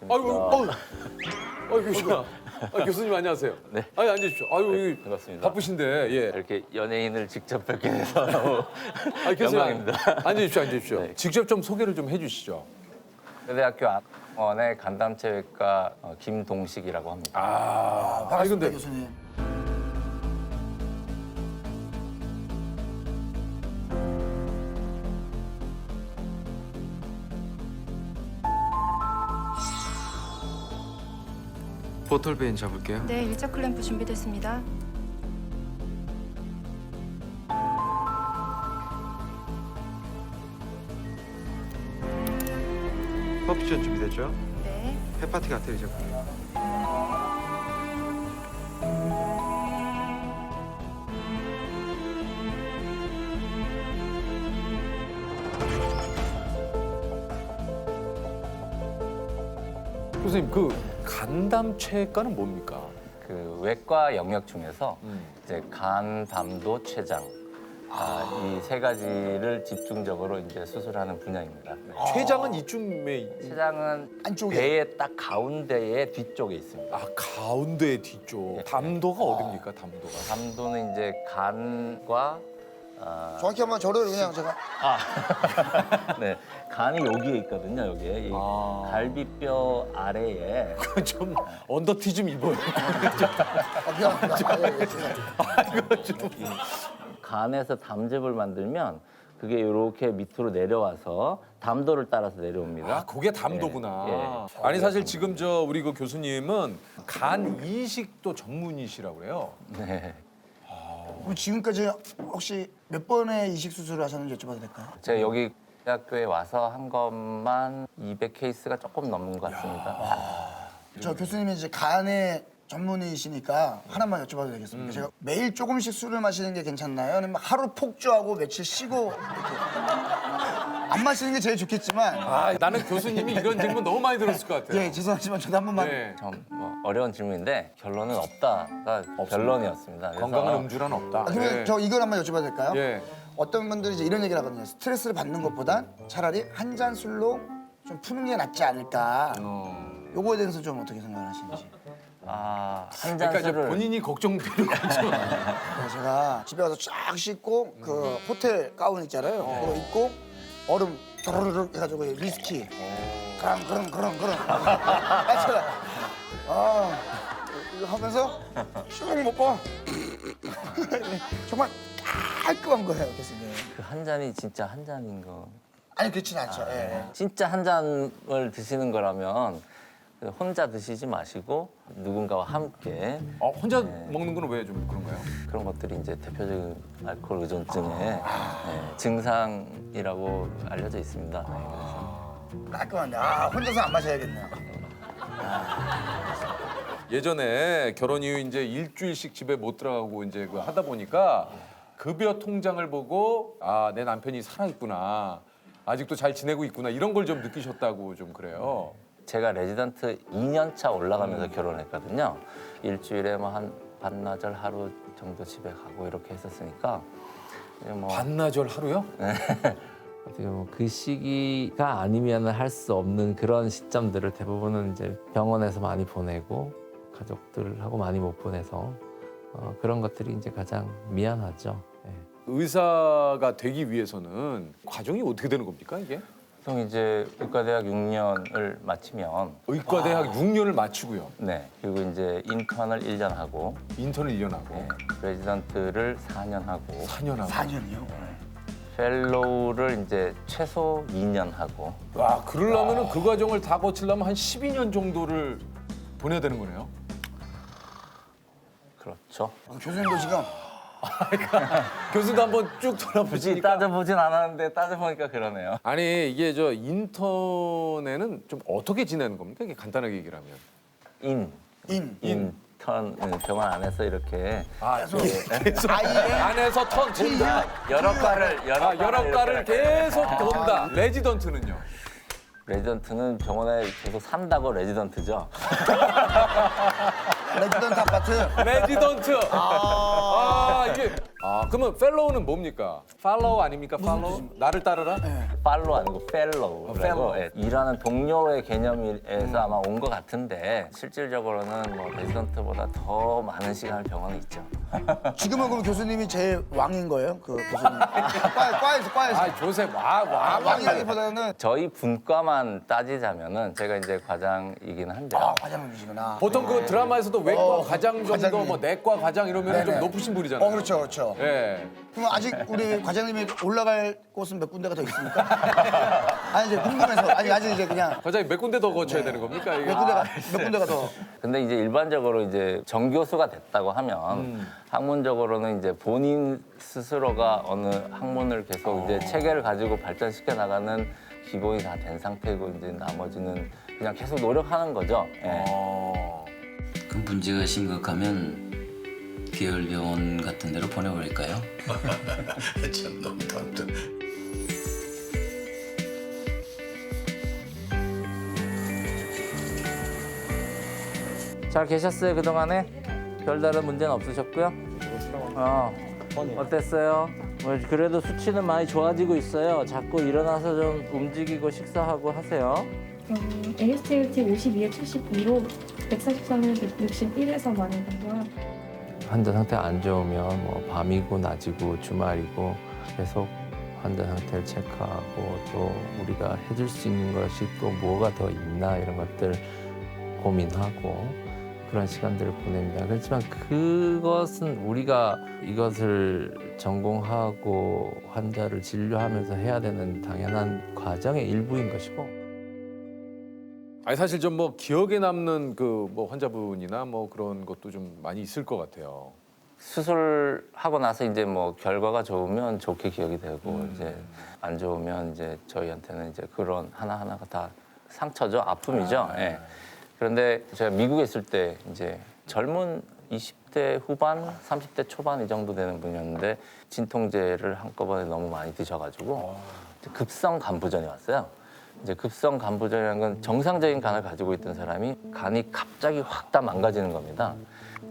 아이고, 교수님. 교수님 안녕하세요. 네. 아니 앉으십시오. 아유, 반갑습니다. 바쁘신데 예. 이렇게 연예인을 직접 뵙게 돼서 너무 교수님 영광입니다. 앉으십시오. 네. 직접 좀 소개를 좀 해주시죠. 대학교 학원의 간담체외과 김동식이라고 합니다. 반갑습니다, 근데 교수님. 포털베인 잡을게요. 네, 일자 클램프 준비됐습니다. 퍼피션 준비됐죠? 네. 헤파틱 아테리 잡을게요. 교수님 그 간담체과는 뭡니까? 그 외과 영역 중에서 이제 간, 담도, 췌장 이 세 가지를 집중적으로 이제 수술하는 분야입니다. 네. 췌장은 이쯤에 췌장은 안쪽에. 배의 딱 가운데에 뒤쪽에 있습니다. 가운데 뒤쪽. 담도가 어딥니까? 담도가. 담도는 이제 간과 정확히 한번 저를 그냥 제가 네, 간이 여기에 있거든요. 여기에 이 갈비뼈 아래에 좀 언더티 좀 입어요. 미안합니다. 예, 죄송합니다. 간에서 담즙을 만들면 그게 이렇게 밑으로 내려와서 담도를 따라서 내려옵니다. 그게 담도구나. 예. 아니 사실 지금 우리 그 교수님은 간 이식도 전문이시라고 그래요. 네. 그럼 지금까지 혹시 몇 번의 이식 수술을 하셨는지 여쭤봐도 될까요? 제가 여기 대학교에 와서 한 것만 200케이스가 조금 넘는 것 같습니다. 저 교수님이 이제 간의 전문의시니까 하나만 여쭤봐도 되겠습니까? 제가 매일 조금씩 술을 마시는 게 괜찮나요? 아니면 하루 폭주하고 며칠 쉬고 이렇게 안 마시는 게 제일 좋겠지만 나는 교수님이 이런 질문 너무 많이 들었을 것 같아요. 예, 죄송하지만 저도 한 번만 네. 좀 어려운 질문인데 결론은 없다가 결론이었습니다. 그래서 건강한 음주란 없다. 그러면 네. 저 이걸 한번 여쭤봐도 될까요? 예. 어떤 분들이 이제 이런 얘기를 하거든요. 스트레스를 받는 것보다 차라리 한 잔 술로 좀 푸는 게 낫지 않을까. 요거에 대해서 좀 어떻게 생각을 하시는지. 한 잔 그러니까 이제 술을 본인이 걱정되는 거죠. 그래서 제가 집에 와서 쫙 씻고 그 호텔 가운 있잖아요. 그거 입고 얼음 도르륵 해가지고 위스키 그럼 제가 이거 하면서 쭉 먹고 정말 깔끔한 거예요, 교수님. 그 한 잔이 진짜 한 잔인 거. 아니 그렇진 않죠. 예. 진짜 한 잔을 드시는 거라면 혼자 드시지 마시고 누군가와 함께 혼자 먹는 건 왜 좀 그런가요? 그런 것들이 이제 대표적인 알코올 의존증의 증상이라고 알려져 있습니다. 네, 그래서 깔끔한데 혼자서 안 마셔야겠네요. 예전에 결혼 이후 이제 일주일씩 집에 못 들어가고 이제 그 하다 보니까 급여 통장을 보고 내 남편이 살아있구나. 아직도 잘 지내고 있구나. 이런 걸 좀 느끼셨다고 좀 그래요. 제가 레지던트 2년 차 올라가면서 결혼했거든요. 일주일에 뭐 한 반나절 하루 정도 집에 가고 이렇게 했었으니까 이제 뭐 반나절 하루요? 어떻게 보면 그 시기가 아니면 할 수 없는 그런 시점들을 대부분은 이제 병원에서 많이 보내고 가족들하고 많이 못 보내서 그런 것들이 이제 가장 미안하죠. 예. 의사가 되기 위해서는 과정이 어떻게 되는 겁니까 이게? 보통 이제 의과대학 6년을 마치면 의과대학 6년을 마치고요. 네 그리고 이제 인턴을 1년 하고 인턴을 1년 하고 네, 레지던트를 4년 하고 4년 하고. 4년이요? 펠로우를 이제 최소 2년 하고 와, 그러려면 그 과정을 다 거치려면 한 12년 정도를 보내야 되는 거네요. 그렇죠. 교수님도 지금 교수도 한번 쭉 굳이 돌아보시니까. 따져보진 않았는데 따져보니까 그러네요. 아니 이게 저 인턴에는 좀 어떻게 지내는 겁니까? 이게 간단하게 얘기를 하면. 인턴 병원 안에서 이렇게 계속 안에서 턴 돈다. 여러 과를 계속 돈다. 레지던트는요? 레지던트는 병원에 계속 산다고 레지던트죠. 레지던트 아파트. 레지던트. 이게 그러면 펠로우는 뭡니까? 팔로우 아닙니까? 팔로우? 나를 따르라? 팔로 아니고 펠로우라고 펠로우. 예, 일하는 동료의 개념에서 아마 온 것 같은데 실질적으로는 뭐 레지던트보다 더 많은 시간을 병원에 있죠. 지금은 그럼 교수님이 제일 왕인 거예요? 그 교수님. 과에서. 아 조셉 와. 왕이라기보다는 저희 분과만 따지자면은 제가 이제 과장이긴 한데요. 과장님이시구나. 보통 그 드라마에서도 외과 과장 정도, 과장님. 뭐 내과 과장 이러면 좀 네네. 높으신 분이잖아요. 그렇죠, 그렇죠. 예. 그럼 아직 우리 과장님이 올라갈 곳은 몇 군데가 더 있습니까? 아니 이제 궁금해서 아직 이제 그냥 과장님 몇 군데 더 거쳐야 되는 겁니까? 이게? 몇 군데가 더. 근데 이제 일반적으로 이제 정교수가 됐다고 하면 학문적으로는 이제 본인 스스로가 어느 학문을 계속 이제 체계를 가지고 발전시켜 나가는 기본이 다 된 상태고 이제 나머지는 그냥 계속 노력하는 거죠. 예. 그 문제가 심각하면 계열병원 같은 데로 보내버릴까요? 참 너무 답답. 잘 계셨어요 그동안에? 별다른 문제는 없으셨고요? 어땠어요? 뭐 그래도 수치는 많이 좋아지고 있어요. 자꾸 일어나서 좀 움직이고 식사하고 하세요. AST 52에 72로 143에 61에서 많이 나고요. 환자 상태가 안 좋으면 뭐 밤이고 낮이고 주말이고 계속 환자 상태를 체크하고 또 우리가 해줄 수 있는 것이 또 뭐가 더 있나 이런 것들 고민하고 그런 시간들을 보냅니다. 그렇지만 그것은 우리가 이것을 전공하고 환자를 진료하면서 해야 되는 당연한 과정의 일부인 것이고 아니 사실 좀 뭐 기억에 남는 그 뭐 환자분이나 뭐 그런 것도 좀 많이 있을 것 같아요. 수술하고 나서 이제 뭐 결과가 좋으면 좋게 기억이 되고 이제 안 좋으면 이제 저희한테는 이제 그런 하나하나가 다 상처죠, 아픔이죠. 예. 그런데 제가 미국에 있을 때 이제 젊은 20대 후반, 30대 초반 이 정도 되는 분이었는데 진통제를 한꺼번에 너무 많이 드셔가지고 급성 간부전이 왔어요. 이제 급성 간부전이라는 건 정상적인 간을 가지고 있던 사람이 간이 갑자기 확 다 망가지는 겁니다.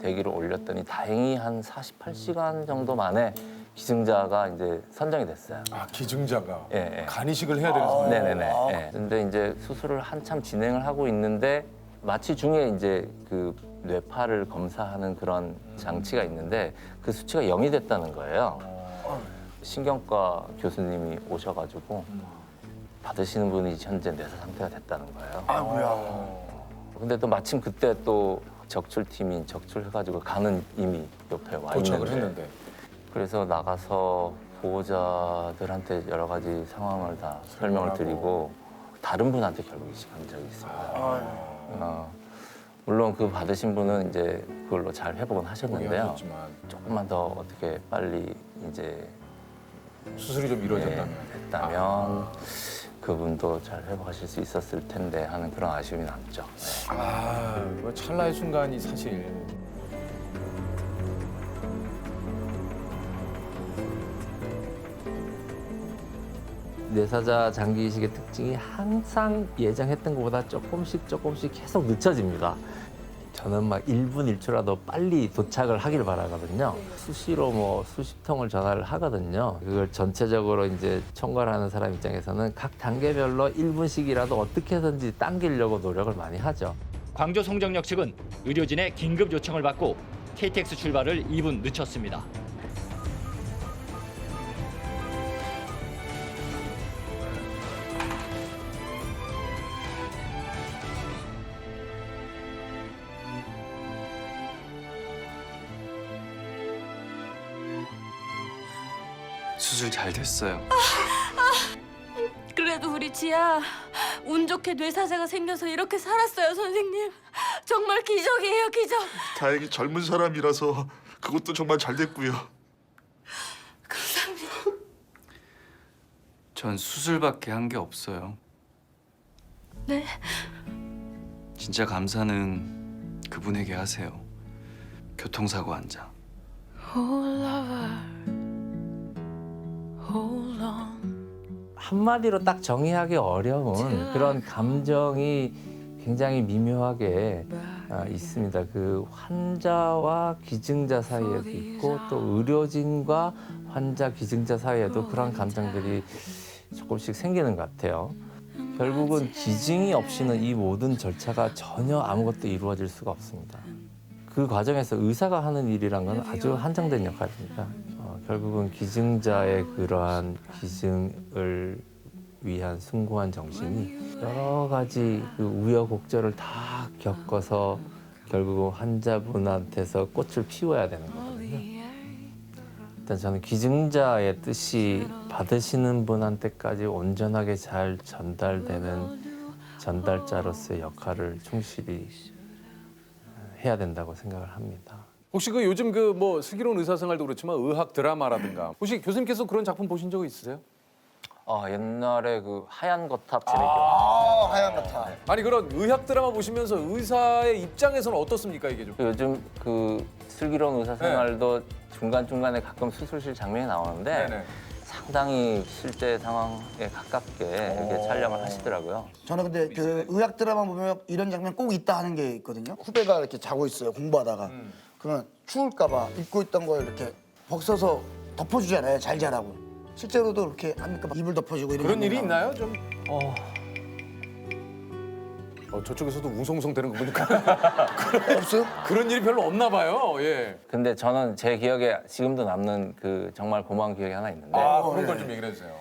대기를 올렸더니 다행히 한 48시간 정도 만에 기증자가 이제 선정이 됐어요. 아 기증자가 예, 예. 간이식을 해야 되는 상황. 네네네. 예. 근데 이제 수술을 한참 진행을 하고 있는데 마취 중에 이제 그 뇌파를 검사하는 그런 장치가 있는데 그 수치가 0이 됐다는 거예요. 신경과 교수님이 오셔가지고 받으시는 분이 현재 뇌사 상태가 됐다는 거예요. 아이고야. 근데 또 마침 그때 또 적출팀이 적출해가지고 간은 이미 옆에 와 도착을 있는데 했는데. 그래서 나가서 보호자들한테 여러 가지 상황을 다 설명을 드리고 다른 분한테 결국 이식한 적이 있습니다. 물론 그 받으신 분은 이제 그걸로 잘 회복은 하셨는데요. 하셨지만 조금만 더 어떻게 빨리 이제 수술이 좀 이루어졌다면. 됐다면 그분도 잘 회복하실 수 있었을 텐데 하는 그런 아쉬움이 남죠. 뭐 찰나의 순간이 사실. 뇌사자 장기 이식의 특징이 항상 예정했던 것보다 조금씩 계속 늦춰집니다. 저는 막 1분 1초라도 빨리 도착을 하길 바라거든요. 수시로 뭐 수십 통을 전화를 하거든요. 그걸 전체적으로 이제 총괄하는 사람 입장에서는 각 단계별로 1분씩이라도 어떻게 해서든지 당기려고 노력을 많이 하죠. 광주 송정역 측은 의료진의 긴급 요청을 받고 KTX 출발을 2분 늦췄습니다. 수술 잘 됐어요. 그래도 우리 지아 운 좋게 뇌사자가 생겨서 이렇게 살았어요, 선생님. 정말 기적이에요, 기적. 다행히 젊은 사람이라서 그것도 정말 잘 됐고요. 감사합니다. 전 수술밖에 한 게 없어요. 네. 진짜 감사는 그분에게 하세요. 교통사고 환자. 한마디로 딱 정의하기 어려운 그런 감정이 굉장히 미묘하게 있습니다. 그 환자와 기증자 사이에도 있고 또 의료진과 환자 기증자 사이에도 그런 감정들이 조금씩 생기는 것 같아요. 결국은 기증이 없이는 이 모든 절차가 전혀 아무것도 이루어질 수가 없습니다. 그 과정에서 의사가 하는 일이란 건 아주 한정된 역할입니다. 결국은 기증자의 그러한 기증을 위한 숭고한 정신이 여러 가지 그 우여곡절을 다 겪어서 결국은 환자분한테서 꽃을 피워야 되는 거거든요. 일단 저는 기증자의 뜻이 받으시는 분한테까지 온전하게 잘 전달되는 전달자로서의 역할을 충실히 해야 된다고 생각을 합니다. 혹시 그 요즘 그 뭐 슬기로운 의사생활도 그렇지만 의학 드라마라든가 혹시 교수님께서 그런 작품 보신 적 있으세요? 옛날에 그 하얀 거탑 재밌게 하얀 거탑. 아니 그런 의학 드라마 보시면서 의사의 입장에서는 어떻습니까 이게 좀? 요즘 그 슬기로운 의사생활도 중간중간에 가끔 수술실 장면이 나오는데 네네. 상당히 실제 상황에 가깝게 이렇게 촬영을 하시더라고요. 저는 근데 그 의학 드라마 보면 이런 장면 꼭 있다 하는 게 있거든요. 후배가 이렇게 자고 있어요. 공부하다가. 그러면 추울까봐 입고 있던 걸 이렇게 벗어서 덮어주잖아요. 잘 자라고. 실제로도 그렇게 합니까? 이불 덮어주고 이런 그런 일이 장면 있나요 좀? 저쪽에서도 웅성웅성 되는 거 보니까 나오나요? 없어요? 그런 일이 별로 없나 봐요. 예. 근데 저는 제 기억에 지금도 남는 그 정말 고마운 기억이 하나 있는데 그런 걸 좀 얘기를 해주세요.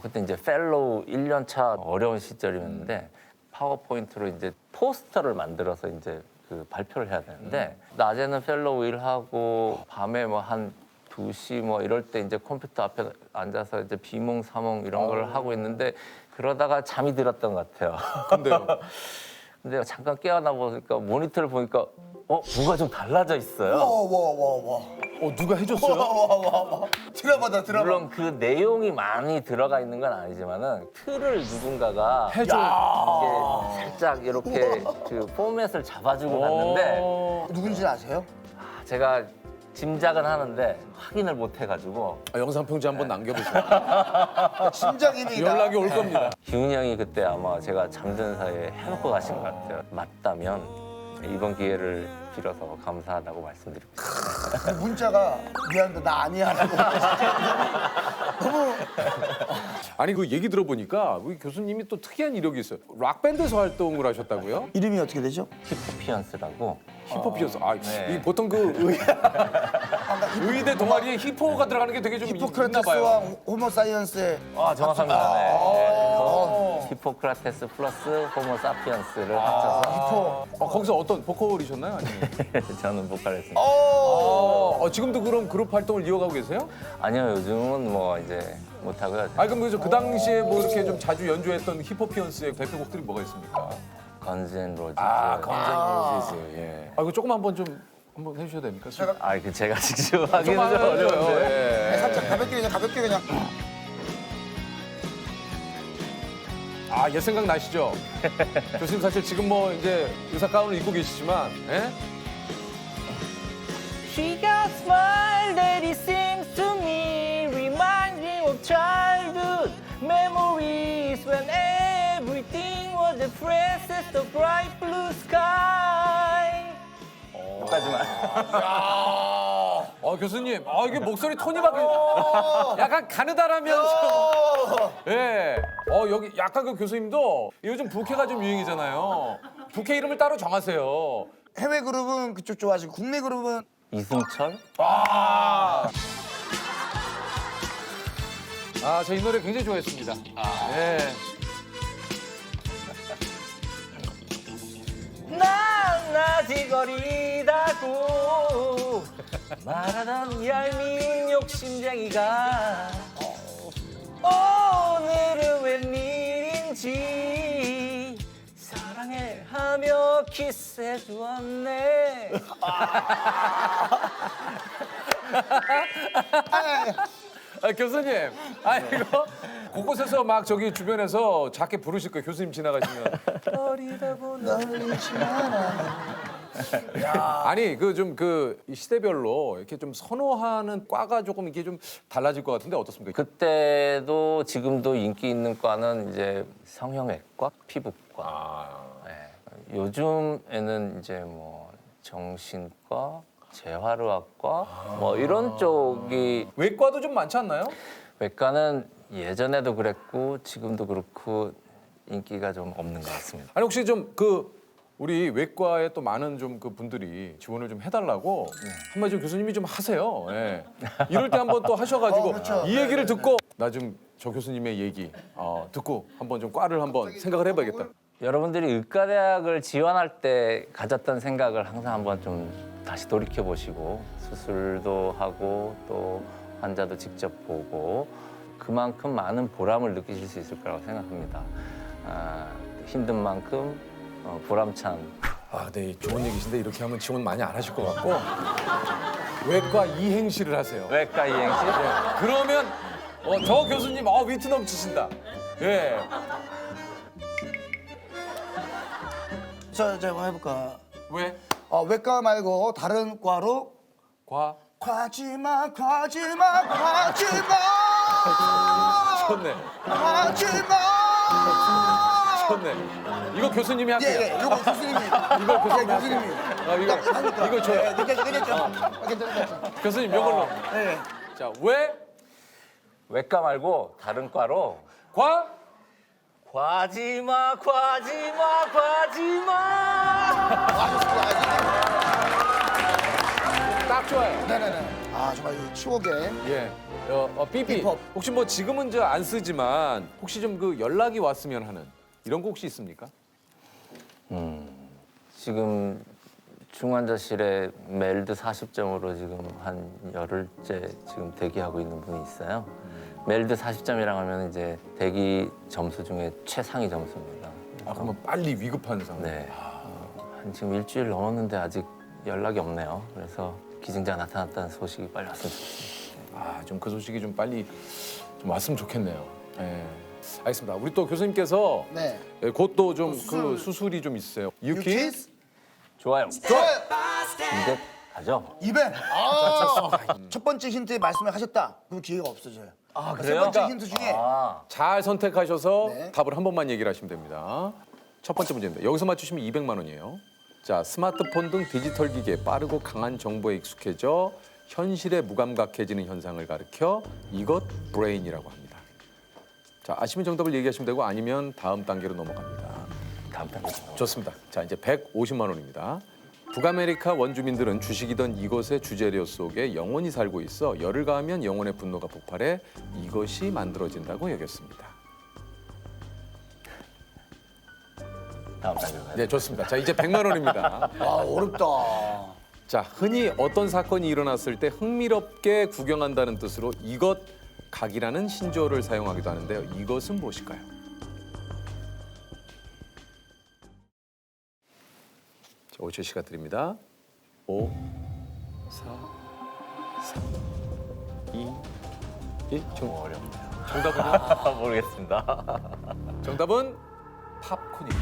그때 이제 펠로우 1년 차 어려운 시절이었는데 파워포인트로 이제 포스터를 만들어서 이제 그 발표를 해야 되는데 낮에는 펠로우 일하고 밤에 뭐 한 2시 뭐 이럴 때 이제 컴퓨터 앞에 앉아서 이제 비몽사몽 이런 걸 하고 있는데 그러다가 잠이 들었던 것 같아요. 근데요. 근데 잠깐 깨어나 보니까 모니터를 보니까 뭐가 좀 달라져 있어요. 와. 누가 해줬어요? 와. 드라마다 드라마. 물론 그 내용이 많이 들어가 있는 건 아니지만은 틀을 누군가가 해줘. 이게 살짝 이렇게 그 포맷을 잡아주고 갔는데 누군지 아세요? 제가 짐작은 하는데 확인을 못 해가지고 영상 편지 한번 남겨보세요. 심장이니다. 연락이 올 겁니다. 기훈이 형이 그때 아마 제가 잠든 사이에 해놓고 가신 것 같아요. 맞다면 이번 기회를 빌어서 감사하다고 말씀드립니다. 문자가 미안한데 나 아니야라고. 너무 아니 그 얘기 들어보니까 우리 교수님이 또 특이한 이력이 있어요. 락 밴드에서 활동을 하셨다고요? 이름이 어떻게 되죠? 히포피언스라고 힙합이었어. 네. 이 보통 그 의대 동아리에 힙호가 들어가는 게 되게 좀 있나 히포크라테스와 봐요. 호모사이언스의 정확합니다. 네. 히포크라테스 플러스 호모사피언스를 합쳐서 거기서 어떤 보컬이셨나요? 아니면? 저는 보컬했습니다. 지금도 그럼 그룹 활동을 이어가고 계세요? 아니요, 요즘은 뭐 이제 못하고요. 그럼 그 당시에 뭐 이렇게 좀 자주 연주했던 힙호피언스의 대표곡들이 뭐가 있습니까? 건즈 앤 로지즈. 건즈 로지즈. 예. 그 조금 한번 해주셔야 됩니까? 그 제가 직접 하기는 좀 좀 어려운데. 예. 살짝 가볍게 그냥. 옛 생각 나시죠? 교수님 사실 지금 뭐 이제 의사 가운을 입고 계시지만, 예? She got smile that it seems to me reminds me of childhood memories when everything was the freshest of bright blue sky. 여기까지만. 교수님, 이게 목소리 톤이 바뀌어. 약간 가느다라면서. 예. 여기 약간 그 교수님도 요즘 부캐가 좀 유행이잖아요. 부캐 이름을 따로 정하세요. 해외 그룹은 그쪽 좋아하시고 국내 그룹은 이승철? 저 이 노래 굉장히 좋아했습니다. 예. 난 아직 어리다고 말하던 얄미운 욕심쟁이가 오늘은 웬일인지 사랑해 하며 키스해 주었네. 교수님, 이거 곳곳에서 막 저기 주변에서 작게 부르실 거예요. 교수님 지나가시면. 어리다고 널리지 마라. 아니 이 시대별로 이렇게 좀 선호하는 과가 조금 이게 좀 달라질 것 같은데 어떻습니까? 그때도 지금도 인기 있는 과는 이제 성형외과, 피부과. 네. 요즘에는 이제 뭐 정신과, 재활의학과 뭐 이런 쪽이 외과도 좀 많지 않나요? 외과는 예전에도 그랬고 지금도 그렇고 인기가 좀 없는 것 같습니다. 아니 혹시 좀 그 우리 외과에 또 많은 좀 그 분들이 지원을 좀 해달라고 한마디 좀 교수님이 좀 하세요. 예. 이럴 때 한번 또 하셔가지고 그렇죠. 이 얘기를 듣고 나 좀 저 교수님의 얘기 듣고 한번 좀 과를 한번 생각을 해봐야겠다. 여러분들이 의과대학을 지원할 때 가졌던 생각을 항상 한번 좀 다시 돌이켜 보시고 수술도 하고 또 환자도 직접 보고 그만큼 많은 보람을 느끼실 수 있을 거라고 생각합니다. 힘든 만큼 보람찬. 네, 좋은 얘기신데 이렇게 하면 지원 많이 안 하실 것 같고 외과 이행시를 하세요. 외과 이행시? 그러면 저 교수님 위트 넘치신다. 예. 저 한번 해볼까? 왜? 외과 말고 다른 과로 과지마 좋네. 과지마. 좋네. 이거 교수님이 할게요. 예, 이거 교수님이. 이거 교수님이 교수님이. 이거 줘요. 괜찮죠? 교수님 이걸로. 네. 자, 외과 말고 다른 과로 과지마. 딱 좋아요. 네네네. 정말 이 추억의. 예. 삐삐. 힙합. 혹시 뭐 지금은 안 쓰지만 혹시 좀 그 연락이 왔으면 하는 이런 거 혹시 있습니까? 지금 중환자실에 멜드 40점으로 지금 한 열흘째 지금 대기하고 있는 분이 있어요. 멜드 40점이라고 하면 이제 대기 점수 중에 최상위 점수입니다. 그러면 빨리 위급한 상황. 네. 한 지금 일주일 넘었는데 아직 연락이 없네요. 그래서 기증자 나타났다는 소식이 빨리 왔으면 좋겠습니다. 좀 그 소식이 좀 빨리 좀 왔으면 좋겠네요. 예. 알겠습니다. 우리 또 교수님께서 네. 곧 또 좀 그 수술이 좀 있으세요. 유키스. 좋아요. 좋아요. 이제 가죠. 이벤. 첫 번째 힌트에 말씀을 하셨다. 그럼 기회가 없어져요. 세 번째 힌트 중에 잘 선택하셔서 네. 답을 한 번만 얘기를 하시면 됩니다. 첫 번째 문제입니다. 여기서 맞추시면 200만 원이에요. 자, 스마트폰 등 디지털 기기에 빠르고 강한 정보에 익숙해져 현실에 무감각해지는 현상을 가리켜 이것 브레인이라고 합니다. 자, 아시면 정답을 얘기하시면 되고 아니면 다음 단계로 넘어갑니다. 다음 단계. 좋습니다. 자, 이제 150만 원입니다. 북아메리카 원주민들은 주식이던 이것의 주재료 속에 영혼이 살고 있어 열을 가하면 영혼의 분노가 폭발해 이것이 만들어진다고 여겼습니다. 다음 단계로 가죠. 네, 좋습니다. 자, 이제 100만 원입니다. 어렵다. 자, 흔히 어떤 사건이 일어났을 때 흥미롭게 구경한다는 뜻으로 이것 각이라는 신조어를 사용하기도 하는데요. 이것은 무엇일까요? 자, 5초 시간 드립니다. 5, 4, 3, 2, 1. 어렵네요. 정답은요? 모르겠습니다. 정답은 팝콘입니다.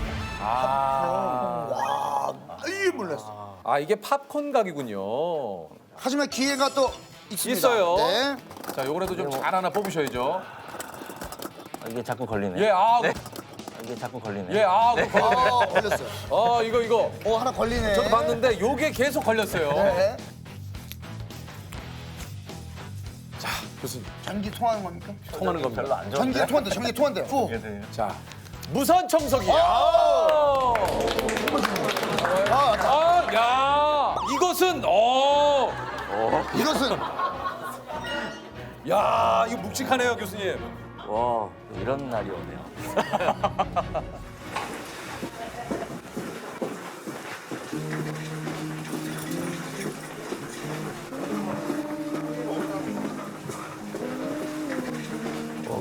이 몰랐어. 이게 팝콘 각이군요. 하지만 기회가 또 있습니다. 있어요. 네. 자, 요거라도 좀 잘 하나 뽑으셔야죠. 이게 자꾸 걸리네. 예, 이게 자꾸 걸리네. 예, 걸렸어요. 이거. 하나 걸리네. 저도 봤는데 요게 계속 걸렸어요. 네. 자, 교수님 전기 통하는 겁니까? 통하는 겁니다. 별로 안 좋은데. 전기 통한대. 자, 무선 청소기. 야, 이것은 이것은 야, 이거 묵직하네요, 교수님. 와, 이런 날이 오네요.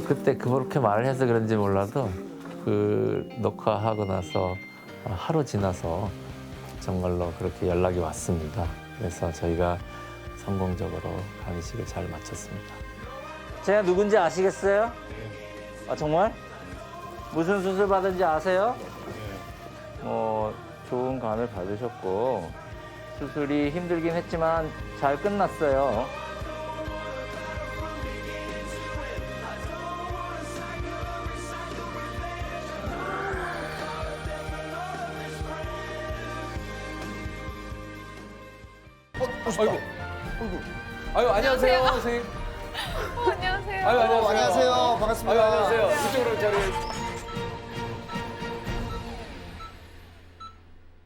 그때 그렇게 말을 해서 그런지 몰라도 그 녹화하고 나서 하루 지나서 정말로 그렇게 연락이 왔습니다. 그래서 저희가 성공적으로 간이식을 잘 마쳤습니다. 제가 누군지 아시겠어요? 정말? 무슨 수술 받은지 아세요? 좋은 간을 받으셨고 수술이 힘들긴 했지만 잘 끝났어요. 아이고. 아유, 안녕하세요, 선생님. 안녕하세요. 아유, 안녕하세요. 안녕하세요. 반갑습니다. 아유, 안녕하세요. 이쪽으로 자리.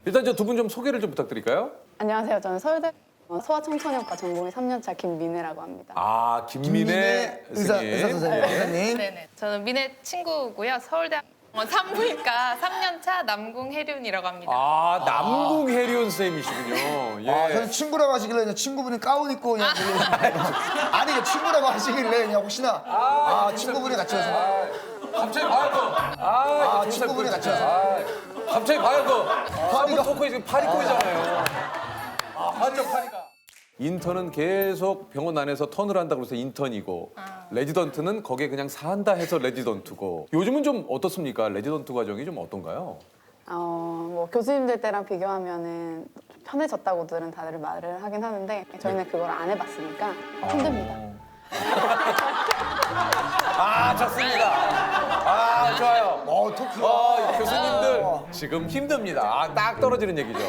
일단 저 두 분 좀 소개를 좀 부탁드릴까요? 안녕하세요. 저는 서울대 소아청소년과 전공의 3년차 김민혜라고 합니다. 아, 김민혜 의사 선생님. 선생님. 선생님. 네네. 저는 민혜 친구고요. 서울대 산부인과 3년차 남궁혜륜이라고 합니다. 아, 남궁 해리온 선생님이시군요. 예. 아, 저는 친구라고 하시길래 그냥 친구분이 가운 입고 그냥 아니 그 친구라고 하시길래 그냥 혹시나 친구분이 같이 와서 갑자기 봐요. 친구분이 같이 와서 갑자기 봐요. 파리가 토크에 지금 파리 꼬이잖아요. 맞죠, 파리가. 인턴은 계속 병원 안에서 턴을 한다고 해서 인턴이고 레지던트는 거기에 그냥 산다 해서 레지던트고 요즘은 좀 어떻습니까? 레지던트 과정이 좀 어떤가요? 뭐 교수님들 때랑 비교하면은 좀 편해졌다고들은 다들 말을 하긴 하는데 저희는 그걸 안 해봤으니까 힘듭니다. 아, 좋습니다. 아, 좋아요. 토크가 교수님들 지금 힘듭니다. 아, 딱 떨어지는 얘기죠.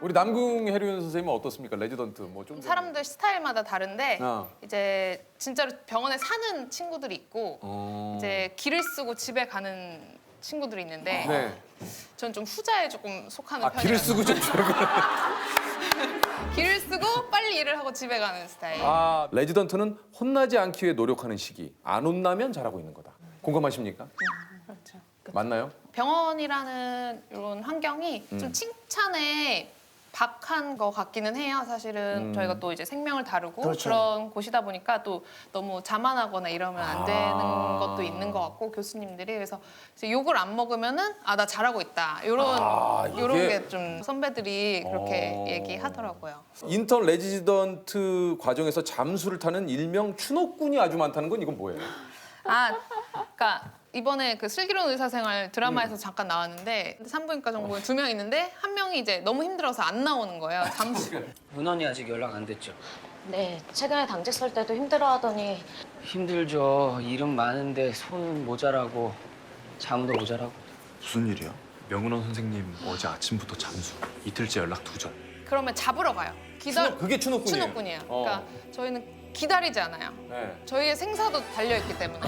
우리 남궁 해리온 선생님은 어떻습니까? 레지던트 뭐 좀 사람들 스타일마다 다른데 어. 이제 진짜로 병원에 사는 친구들이 있고 이제 길을 쓰고 집에 가는 친구들이 있는데 네. 전 좀 후자에 조금 속하는 아, 편이에요. 길을 쓰고 좀 길을 쓰고 빨리 일을 하고 집에 가는 스타일. 아, 레지던트는 혼나지 않기 위해 노력하는 시기. 안 혼나면 잘하고 있는 거다. 공감하십니까? 그렇죠. 맞나요? 병원이라는 이런 환경이 좀 칭찬에 박한 것 같기는 해요. 사실은 저희가 또 이제 생명을 다루고 그렇죠. 그런 곳이다 보니까 또 너무 자만하거나 이러면 안 되는 것도 있는 것 같고 교수님들이 그래서 이제 욕을 안 먹으면은 나 잘하고 있다. 이런 이게- 게 좀 선배들이 그렇게 얘기하더라고요. 인턴 레지던트 과정에서 잠수를 타는 일명 추노꾼이 아주 많다는 건 이건 뭐예요? 그러니까 이번에 그 슬기로운 의사생활 드라마에서 잠깐 나왔는데 산부인과 전공에 2명 있는데 한 명이 이제 너무 힘들어서 안 나오는 거예요. 잠수. 은원이 아직 연락 안 됐죠? 네, 최근에 당직 설 때도 힘들어하더니 힘들죠. 일은 많은데 손 모자라고 잠도 모자라고. 무슨 일이야? 명은원 선생님 어제 아침부터 잠수. 이틀째 연락 두절. 그러면 잡으러 가요. 그게 추노꾼이에요. 추노꾼이에요. 그러니까 저희는 기다리지 않아요. 네. 저희의 생사도 달려있기 때문에.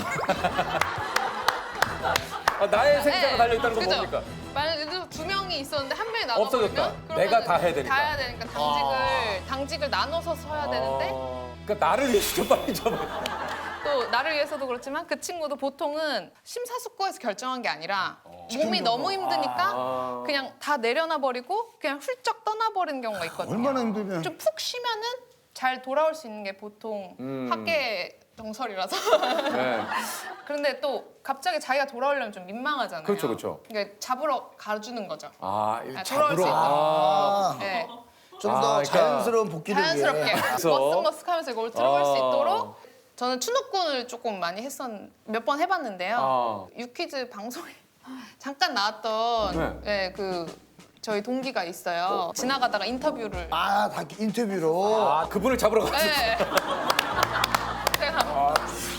나의 생사가 달려있다는 건 그죠? 뭡니까? 만약에 2명이 있었는데 한 명이 없어졌다. 나가버리면 그러면 내가 다 해야 되니까. 다 해야 되니까 당직을 나눠서 서야 되는데 그러니까 나를 위해서 좀 빨리 잡아. 또 나를 위해서도 그렇지만 그 친구도 보통은 심사숙고해서 결정한 게 아니라 몸이 너무 힘드니까 그냥 다 내려놔 버리고 그냥 훌쩍 떠나버리는 경우가 있거든요. 얼마나 힘들면 좀 푹 쉬면은 잘 돌아올 수 있는 게 보통 학계 정설이라서. 네. 그런데 또 갑자기 자기가 돌아오려면 좀 민망하잖아요. 그렇죠, 그렇죠. 그러니까 잡으러 가주는 거죠. 돌아올 돌아올 수 있도록. 네. 좀 더 그러니까 자연스러운 복귀를 자연스럽게 위해 머쓱머쓱하면서 이걸 들어갈 수 있도록 저는 추노꾼을 조금 많이 몇 번 해봤는데요. 유퀴즈 방송에 잠깐 나왔던 저희 동기가 있어요. 지나가다가 인터뷰를. 다 인터뷰로 그분을 잡으러 갔어. 네. 제가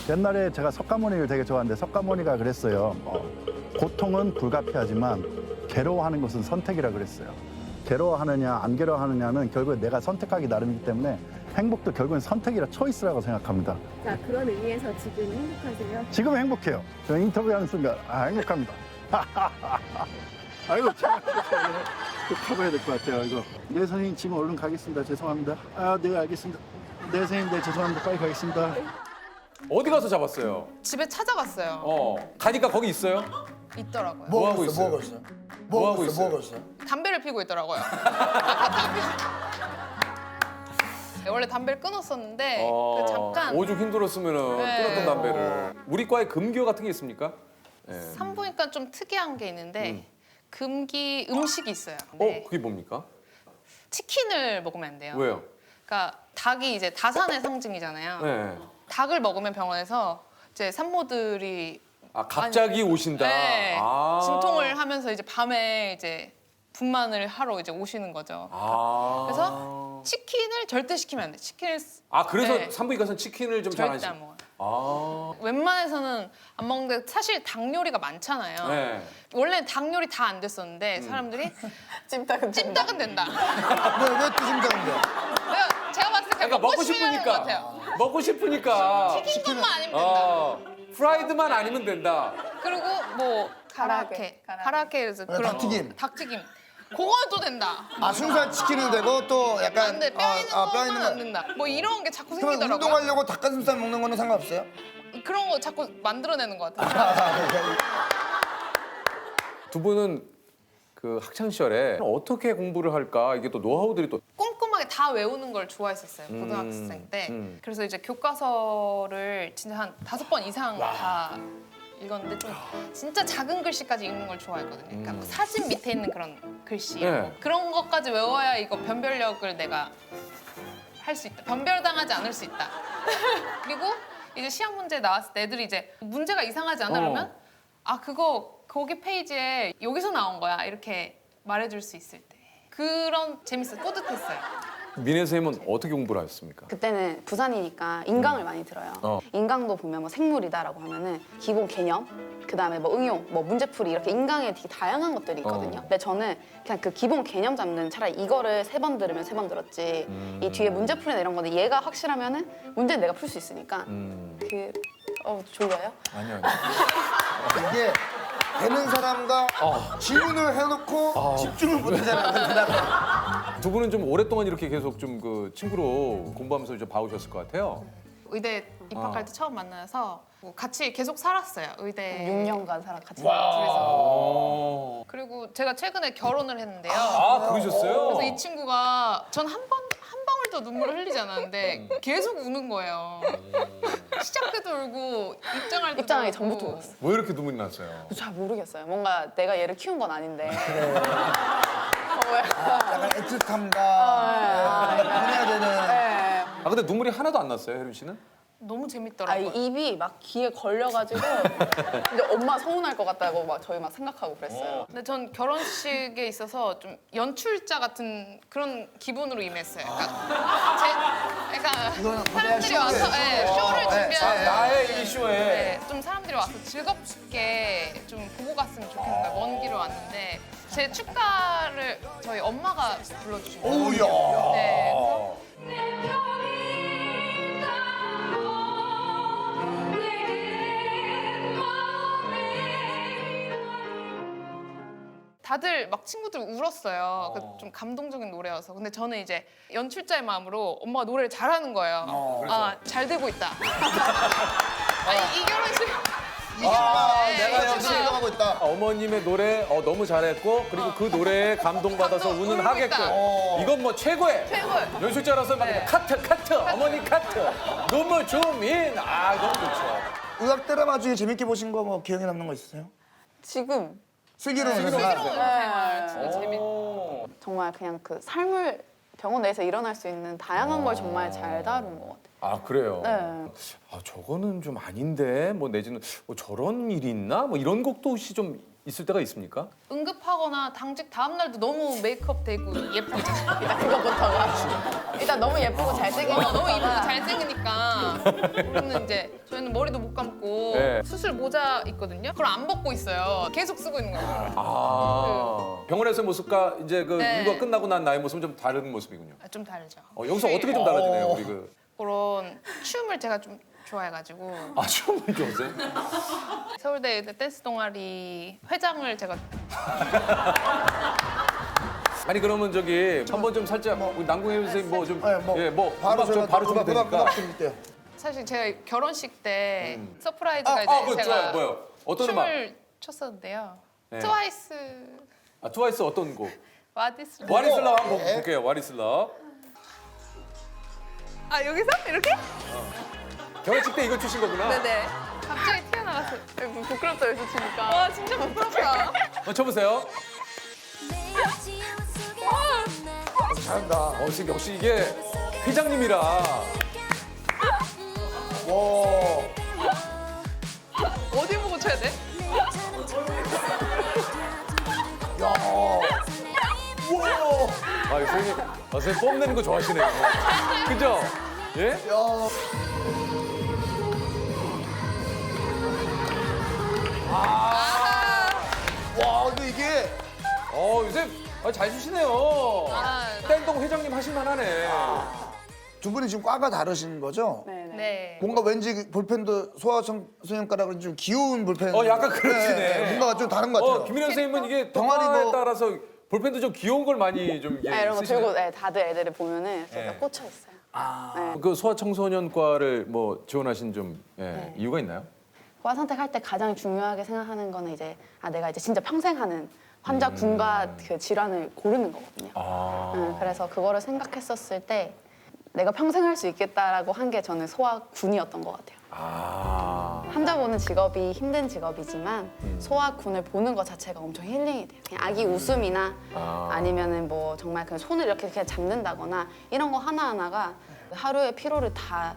옛날에 제가 석가모니를 되게 좋아하는데 석가모니가 그랬어요. 고통은 불가피하지만 괴로워하는 것은 선택이라 그랬어요. 괴로워하느냐 안 괴로워하느냐는 결국에 내가 선택하기 나름이기 때문에 행복도 결국엔 선택이라 초이스라고 생각합니다. 자, 그런 의미에서 지금 행복하세요? 지금 행복해요. 저 인터뷰하는 순간 행복합니다. 아이고 참 가봐야 될 것 같아요. 이거 네 선생님 지금 얼른 가겠습니다. 죄송합니다. 네 알겠습니다. 네 선생님 네 죄송합니다. 빨리 가겠습니다. 어디 가서 잡았어요? 집에 찾아갔어요. 가니까 거기 있어요? 있더라고요. 뭐 하고 있어요? 뭐 하고 있어요? 뭐 하고 있어요? 담배를 피고 있더라고요. 원래 담배를 끊었었는데 그 잠깐 오죽 힘들었으면은 네. 끊었던 담배를. 우리 과에 금기어 같은 게 있습니까? 네. 산부인과 좀 특이한 게 있는데 금기 음식이 있어요. 근데 그게 뭡니까? 치킨을 먹으면 안 돼요. 왜요? 그러니까 닭이 이제 다산의 상징이잖아요. 네. 닭을 먹으면 병원에서 이제 산모들이 갑자기 오신다. 네, 진통을 하면서 이제 밤에 이제 분만을 하러 이제 오시는 거죠. 그래서 치킨을 절대 시키면 안 돼. 치킨을 그래서 네. 산부인과에서는 치킨을 좀 잘 절대 하시. 안 먹어요. 웬만해서는 안 먹는데 사실 닭 요리가 많잖아요. 네. 원래 닭 요리 다 안 됐었는데 사람들이 찜닭은 된다. 왜 뜨신다는데? 제가 봤을 때 그러니까 먹고 싶으면 싶으니까. 하는 것 같아요. 먹고 싶으니까. 튀긴 것만 아니면 된다. 프라이드만 아니면 된다. 그리고 뭐 가라아케에서 그런 닭튀김. 닭튀김. 그거는 또 된다. 아 순살 치킨은 되고 또 약간 안 돼. 뼈 있는 뼈 있는 거만 거. 안 된다. 뭐 이런 게 자꾸 그러면 생기더라고요. 운동하려고 닭가슴살 먹는 거는 상관없어요? 그런 거 자꾸 만들어내는 것 같아요. 두 분은 그 학창 시절에 어떻게 공부를 할까 이게 또 노하우들이 또 꼼꼼하게 다 외우는 걸 좋아했었어요. 고등학생 때. 그래서 이제 교과서를 진짜 한 5번 이상 다 읽었는데 좀 진짜 작은 글씨까지 읽는 걸 좋아했거든요. 그러니까 뭐 사진 밑에 있는 그런 글씨 네. 그런 것까지 외워야 이거 변별력을 내가 할 수 있다. 변별당하지 않을 수 있다. 그리고 이제 시험 문제 나왔을 때 애들이 이제 문제가 이상하지 않아 그러면 아 그거 거기 페이지에 여기서 나온 거야 이렇게 말해줄 수 있을 때 그런 재밌어 뿌듯했어요. 민혜 선생님은 어떻게 공부를 하셨습니까? 그때는 부산이니까 인강을 많이 들어요. 인강도 보면 뭐 생물이다라고 하면은 기본 개념, 그다음에 뭐 응용, 뭐 문제풀이 이렇게 인강에 되게 다양한 것들이 있거든요. 근데 저는 그냥 그 기본 개념 잡는 차라리 이거를 3번 들으면 3번 들었지. 이 뒤에 문제풀이나 이런 거는 얘가 확실하면은 문제는 내가 풀 수 있으니까. 졸려요? 아니요. 이게 되는 사람과 질문을 해놓고 집중을 못하잖아요. 두 분은 좀 오랫동안 이렇게 계속 좀 그 친구로 공부하면서 좀 봐오셨을 것 같아요. 의대 입학할 때 처음 만나서 뭐 같이 계속 살았어요. 의대 6년간 같이 둘이서. 그리고 제가 최근에 결혼을 했는데요. 아 그러셨어요? 그래서 이 친구가 전 한 방울도 눈물을 흘리지 않았는데 계속 우는 거예요. 시작 때도 울고 입장할 때도 입장하기 울고. 전부터 울었어요. 왜 이렇게 눈물이 났어요? 잘 모르겠어요. 뭔가 내가 얘를 키운 건 아닌데. 약간 애틋함과 보내야 되는. 아 근데 눈물이 하나도 안 났어요, 혜림 씨는? 너무 아, 재밌더라고요. 입이 막 귀에 걸려가지고 이제 엄마 서운할 것 같다고 막 저희 막 생각하고 그랬어요. 근데 전 결혼식에 있어서 좀 연출자 같은 그런 기분으로 임했어요. 그러니까 사람들이 와서 쇼를 준비하는 나의 이 쇼에. 네, 좀 사람들이 와서 즐겁게 좀 보고 갔으면 좋겠는 거예요. 먼 길을 왔는데 제 축가를 저희 엄마가 불러주신 거예요. 오야. 네, 다들 막 친구들 울었어요. 그래서 좀 감동적인 노래여서. 근데 저는 이제 연출자의 마음으로 엄마가 노래를 잘하는 거예요. 아, 잘 되고 있다. 이 결혼식. 내가 역시 생각하고 있다. 어머님의 노래 너무 잘했고 그리고 그 노래에 감동받아서 감동, 우는 울고 하객들. 있다. 이건 뭐 최고의. 연출자라서 막 네. 카트 어머니 카트 너무 좋민 너무 좋죠. 의학 드라마 중에 재밌게 보신 거 뭐 기억에 남는 거 있으세요? 지금 슬기로운 슬기로운 세상. 생활 진짜 재밌. 정말 그냥 그 삶을 병원 내에서 일어날 수 있는 다양한 걸 정말 잘 다룬 것 같아요. 아 그래요. 네. 아 저거는 좀 아닌데 뭐 내지는 저런 일이 있나 뭐 이런 것도 혹시 좀 있을 때가 있습니까? 응급하거나 당직 다음 날도 너무 메이크업 되고 예쁘잖아요. 일단 그거부터가 일단 너무 예쁘고 잘생긴 거 너무 이쁘고 잘생기니까 우리는 이제 저희는 머리도 못 감고 네. 수술 모자 있거든요. 그걸 안 벗고 있어요. 계속 쓰고 있는 거예요. 병원에서의 모습과 이제 그 네. 일과 끝나고 난 나의 모습은 좀 다른 모습이군요. 좀 다르죠. 여기서 어떻게 좀 달라지나요, 우리 그? 그런 춤을 제가 좀 좋아해가지고 춤을 좋아하세요? 서울대 댄스 동아리 회장을 제가 아니 그러면 저기 한번 좀 살짝 우리 남궁혜 선생님 뭐 좀 바로 음악 좀 바로 좀 되니까. 드릴게요. 사실 제가 결혼식 때 서프라이즈가 이제 그거 제가 좋아요. 뭐요? 어떤 음악? 춤을 췄었는데요. 네. 트와이스 트와이스 어떤 곡? 와디스 와리슬럽 한번 볼게요. 와리슬럽. 아 여기서 이렇게? 결혼식 때 이거 추신 거구나. 네네. 갑자기 튀어나왔어요. 부끄럽다 여기서 치니까. 와 진짜 부끄럽다. 쳐보세요. 잘한다. 역시 이게 회장님이라. 와. 어디 보고 쳐야 돼? 야. 우와. 선생님, 선생님 뽐내는 거 좋아하시네요. 그죠? 예? 야. 와, 근데 이게 요새 잘 추시네요. 아. 땡동 회장님 하실만하네. 두 분이 지금 과가 다르신 거죠? 네네. 네. 뭔가 왠지 볼펜도 소아청소년과라고 좀 귀여운 볼펜. 약간 그렇지네. 뭔가 좀 다른 것 같아요. 김민현 선생님은 이게 병아리 동아리에 뭐- 따라서 볼펜도 좀 귀여운 걸 많이 좀 이게 이런 거 쓰시나요? 들고 다들 애들을 보면은 제가 네. 꽂혀 있어요. 네. 그 소아청소년과를 뭐 지원하신 좀 이유가 있나요? 과 선택할 때 가장 중요하게 생각하는 거는 이제 내가 이제 진짜 평생 하는 환자 군과 그 질환을 고르는 거거든요. 그래서 그거를 생각했었을 때 내가 평생 할 수 있겠다라고 한 게 저는 소아군이었던 것 같아요. 환자 보는 직업이 힘든 직업이지만 소아군을 보는 것 자체가 엄청 힐링이 돼요. 그냥 아기 웃음이나 아니면은 뭐 정말 그 손을 이렇게 그냥 잡는다거나 이런 거 하나하나가 하루의 피로를 다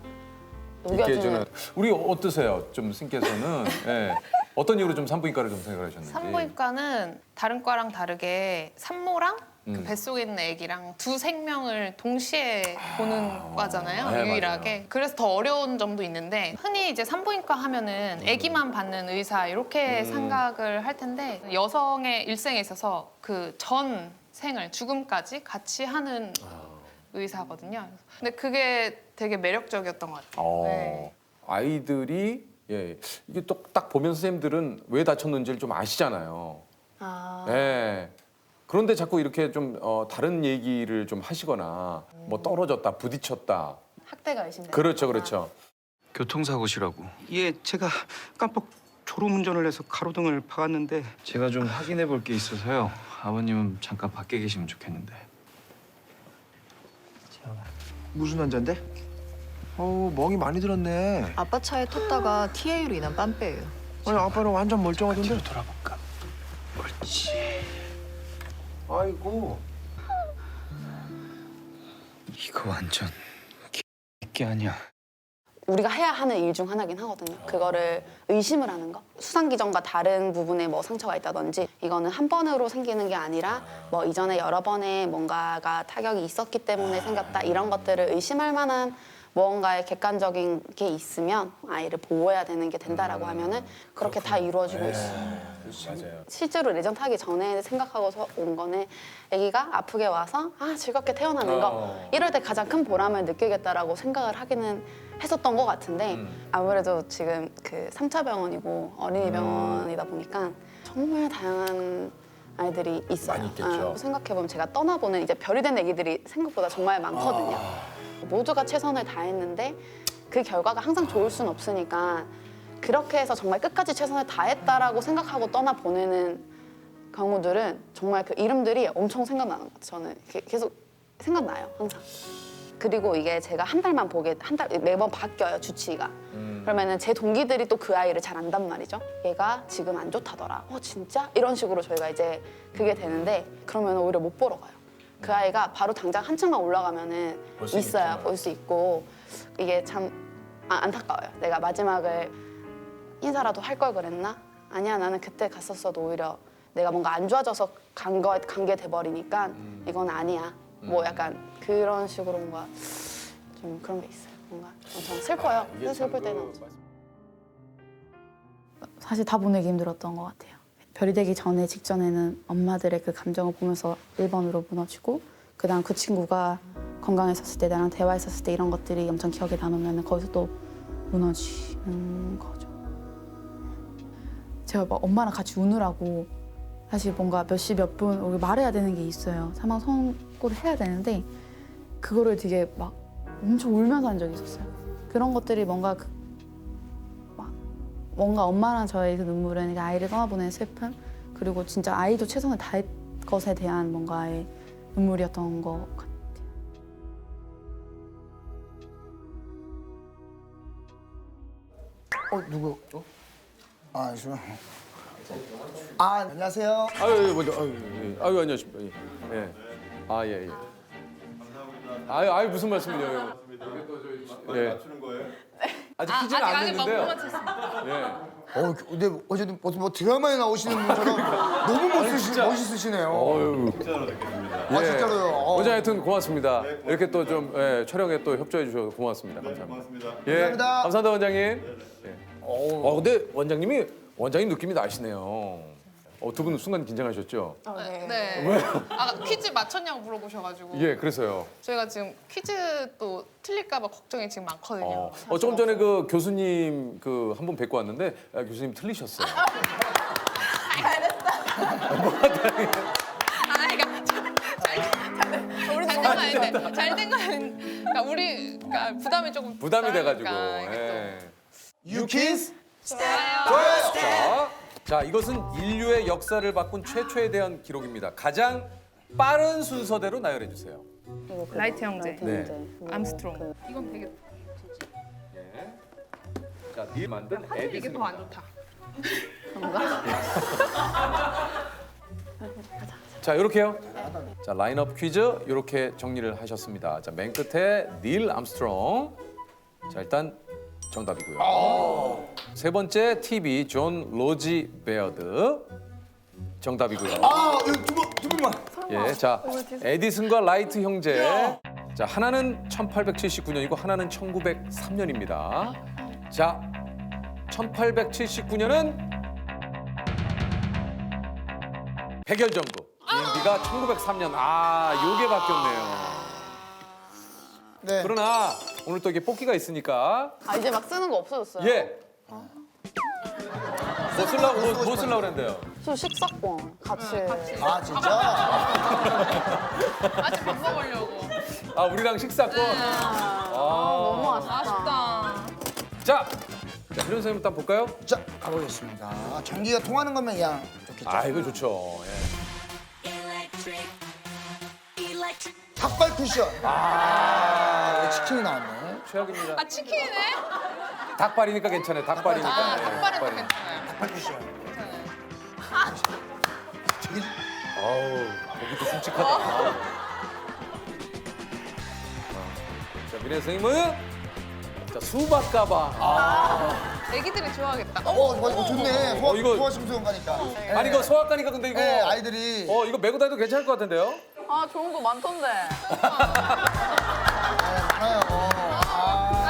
이렇게 녹여주는. 저는 우리 어떠세요? 좀 선생님께서는 어떤 이유로 좀 산부인과를 좀 생각을 하셨는지. 산부인과는 다른 과랑 다르게 산모랑 그 뱃속에 있는 아기랑 두 생명을 동시에 보는 과잖아요. 네, 유일하게. 맞아요. 그래서 더 어려운 점도 있는데 흔히 이제 산부인과 하면은 아기만 받는 의사 이렇게 생각을 할 텐데 여성의 일생에 있어서 그 전 생을 죽음까지 같이 하는 의사거든요. 근데 그게 되게 매력적이었던 것 같아요. 네. 아이들이 이게 또 딱 보면 선생님들은 왜 다쳤는지를 좀 아시잖아요. 예. 그런데 자꾸 이렇게 좀 다른 얘기를 좀 하시거나 뭐 떨어졌다, 부딪혔다. 학대가 의심돼요. 그렇죠, 그렇죠. 교통사고시라고. 예, 제가 깜빡 졸음운전을 해서 가로등을 박았는데 제가 좀 확인해 볼 게 있어서요. 아버님은 잠깐 밖에 계시면 좋겠는데. 무슨 환자인데? 멍이 많이 들었네. 아빠 차에 텄다가 TA로 인한 빰빼예요. 아니 아빠는 완전 멀쩡하던데. 뒤로 돌아볼까? 옳지. 아이고. 이거 완전 게 아니야. 우리가 해야 하는 일 중 하나긴 하거든요. 그거를 의심을 하는 거. 수상 기전과 다른 부분에 뭐 상처가 있다든지 이거는 한 번으로 생기는 게 아니라 뭐 이전에 여러 번의 뭔가가 타격이 있었기 때문에 생겼다. 이런 것들을 의심할 만한 무언가의 객관적인 게 있으면 아이를 보호해야 되는 게 된다라고 하면은 그렇게 다 이루어지고 있어요. 맞아요. 실제로 레전 타기 전에 생각하고서 온 거는 아기가 아프게 와서 즐겁게 태어나는 거 이럴 때 가장 큰 보람을 느끼겠다라고 생각을 하기는 했었던 것 같은데 아무래도 지금 그 3차 병원이고 어린이 병원이다 보니까 정말 다양한 아이들이 있어요. 많이 있겠죠. 생각해보면 제가 떠나보는 이제 별이 된 아기들이 생각보다 정말 많거든요. 모두가 최선을 다했는데 그 결과가 항상 좋을 순 없으니까 그렇게 해서 정말 끝까지 최선을 다했다라고 생각하고 떠나보내는 경우들은 정말 그 이름들이 엄청 생각나는 것 같아요. 저는 계속 생각나요, 항상. 그리고 이게 제가 한 달만 보게, 매번 바뀌어요, 주치의가. 그러면은 제 동기들이 또 그 아이를 잘 안단 말이죠. 얘가 지금 안 좋다더라. 진짜? 이런 식으로 저희가 이제 그게 되는데 그러면 오히려 못 보러 가요. 그 아이가 바로 당장 한 층만 올라가면은 있어요, 볼 수 있고. 이게 참 안타까워요. 내가 마지막을 인사라도 할 걸 그랬나? 아니야, 나는 그때 갔었어도 오히려 내가 뭔가 안 좋아져서 간 게 돼버리니까 이건 아니야. 뭐 약간 그런 식으로 뭔가 좀 그런 게 있어요. 뭔가 엄청 슬퍼요. 슬플 때는. 사실 다 보내기 힘들었던 것 같아요. 별이 되기 전에 직전에는 엄마들의 그 감정을 보면서 1번으로 무너지고 그다음 그 친구가 건강했었을 때 나랑 대화했었을 때 이런 것들이 엄청 기억에 남으면 거기서 또 무너지는 거죠. 제가 막 엄마랑 같이 우느라고 사실 뭔가 몇 시 몇 분 우리 말해야 되는 게 있어요. 사망 선고를 해야 되는데 그거를 되게 막 엄청 울면서 한 적이 있었어요. 그런 것들이 뭔가 뭔가 엄마랑 저의 그 눈물은 아이를 떠나보내는 슬픔 그리고 진짜 아이도 최선을 다할 것에 대한 뭔가의 눈물이었던 것 같아요. 누구? 안녕하세요. 아유, 먼저, 아유, 안녕하십니까. 예. 예. 아유, 무슨 말씀이에요? 예. 맞추는 거예요? 아직 퀴즈는 안 됐는데요. 예. 근데 어제도 뭐 드라마에 나오시는 분처럼 너무 멋있으시네요. 진짜로요. 어제 하여튼 고맙습니다. 이렇게 또 좀 촬영에 또 협조해 주셔서 고맙습니다. 감사합니다. 감사합니다. 감사합니다, 원장님. 근데 원장님 느낌이 나시네요. 두 분 순간 긴장하셨죠? 네. 왜요? 퀴즈 맞췄냐고 물어보셔가지고. 예, 그래서요. 저희가 지금 퀴즈 또 틀릴까봐 걱정이 지금 많거든요. 조금 전에 그 교수님 그 한 분 뵙고 왔는데 교수님 틀리셨어요. 우리 잘된 거는 그러니까 우리가 부담이 조금 부담이 돼가지고. 그러니까 예. 유키즈 좋아요. 자, 이것은 인류의 역사를 바꾼 최초에 대한 기록입니다. 가장 빠른 순서대로 나열해 주세요. 라이트 형제, 네. 암스트롱. 이건 되게 자, 니 만든 사실 이게 에디슨. 더 안 좋다. 자, 이렇게요. 자, 라인업 퀴즈 이렇게 정리를 하셨습니다. 자, 맨 끝에 닐 암스트롱. 자, 일단 정답이고요. 세 번째 TV 존 로지 베어드. 정답이고요. 두 분만. 예, 자, 에디슨과 라이트 형제. 자, 하나는 1879년이고 하나는 1903년입니다. 자, 1879년은 백열전구. 비행기가 1903년. 요게 바뀌었네요. 네. 그러나 오늘 또 이게 뽑기가 있으니까 이제 막 쓰는 거 없어졌어요. 예. 뭐 쓰려고 그랬는데요? 저 식사권 같이. 진짜? 아직 밥 먹으려고. 우리랑 식사권. 너무 아쉽다. 자, 희룡 선생님 일단 볼까요? 자, 가보겠습니다. 전기가 통하는 거면 그냥 좋겠죠. 이거 좋죠. 예. 닭발 쿠션. 치킨이 나왔네. 최악입니다. 치킨이네? 닭발이니까 괜찮아요. 닭발이니까. 예, 닭발은 또 괜찮아요. 닭발 쿠션. 고기도 슴직하다. 자, 미래 선생님은 자, 수박 가방. 애기들이 좋아하겠다. 맞아, 좋네. 소아, 이거- 소아심수원 가니까. 아니 이거 소아과니까 근데 이거 네, 아이들이. 이거 메고 다녀도 괜찮을 것 같은데요? 좋은 거 많던데.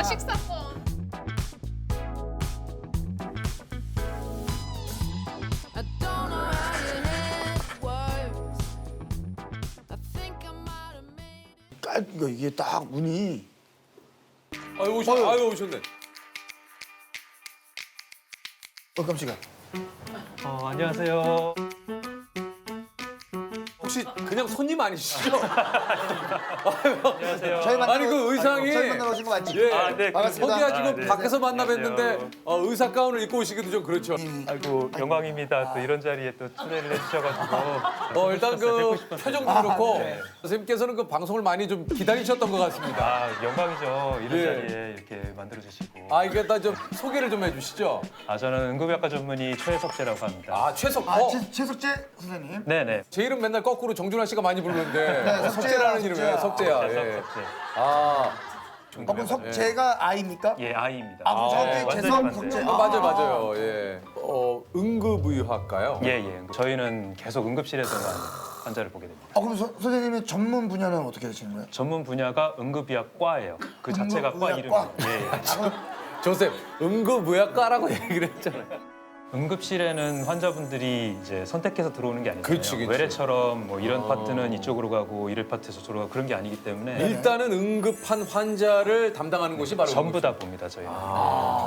식사권. 이게 딱 문이. 오셨네. 깜짝이야. 안녕하세요. 혹시 그냥 손님 아니시죠? 안녕하세요. 저희 만나러, 아니 그 의상이 저희 만나러 오신 거 맞지? 예. 네, 반갑습니다. 거기가 지금 네. 밖에서 만나 안녕하세요. 뵀는데 의사 가운을 입고 오시기도 좀 그렇죠. 아이고 영광입니다. 또 이런 자리에 또 초대를 해주셔가지고. 일단 그 표정도 그렇고 선생님께서는 그 방송을 많이 좀 기다리셨던 것 같습니다. 영광이죠. 이런 예. 자리에 이렇게 만들어주시고. 이게 일단 좀 소개를 좀 해주시죠. 저는 응급의학과 전문의 최석재라고 합니다. 최석. 최석재 선생님. 네네. 제 이름 맨날 거꾸로 정준하 씨가 많이 부르는데 네, 석재라는 석재야, 이름이에요. 석재야. 석재, 예. 석재. 그럼 석재가 아이입니까? 예, 아이입니다. 그럼 저한테 완전히 재성 반대예요. 석재. 맞아요. 예. 응급의학과요. 예. 저희는 계속 응급실에서만 환자를 보게 됩니다. 그럼 선생님의 전문 분야는 어떻게 되시는 거예요? 전문 분야가 응급의학과예요. 그 자체가 과 응급의학과? 이름이에요. 예. 조셉, 응급의학과라고 얘기를 했잖아요. 응급실에는 환자분들이 이제 선택해서 들어오는 게 아니잖아요. 그치. 외래처럼 뭐 이런 파트는 이쪽으로 가고 이런 파트에서 저쪽으로 가고 그런 게 아니기 때문에 일단은 응급한 환자를 담당하는 곳이 바로 전부 응급실. 다 봅니다, 저희는.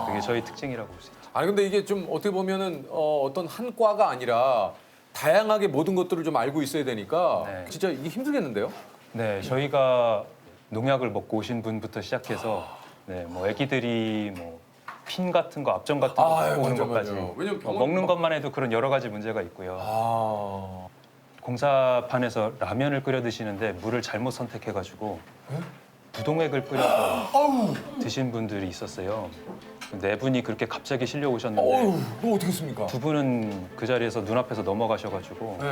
그게 저희 특징이라고 볼 수 있죠. 근데 이게 좀 어떻게 보면은 어떤 한 과가 아니라 다양하게 모든 것들을 좀 알고 있어야 되니까 네. 진짜 이게 힘들겠는데요? 네, 저희가 농약을 먹고 오신 분부터 시작해서 뭐 아기들이 뭐 핀 같은 거, 압정 같은 거 갖고 오는 것까지 왜냐면 병원 먹는 것만 해도 그런 여러 가지 문제가 있고요. 공사판에서 라면을 끓여 드시는데 물을 잘못 선택해가지고 부동액을 뿌려서 드신 분들이 있었어요. 네 분이 그렇게 갑자기 실려 오셨는데 그거 어떻게 했습니까? 두 분은 그 자리에서 눈앞에서 넘어가셔가지고 네.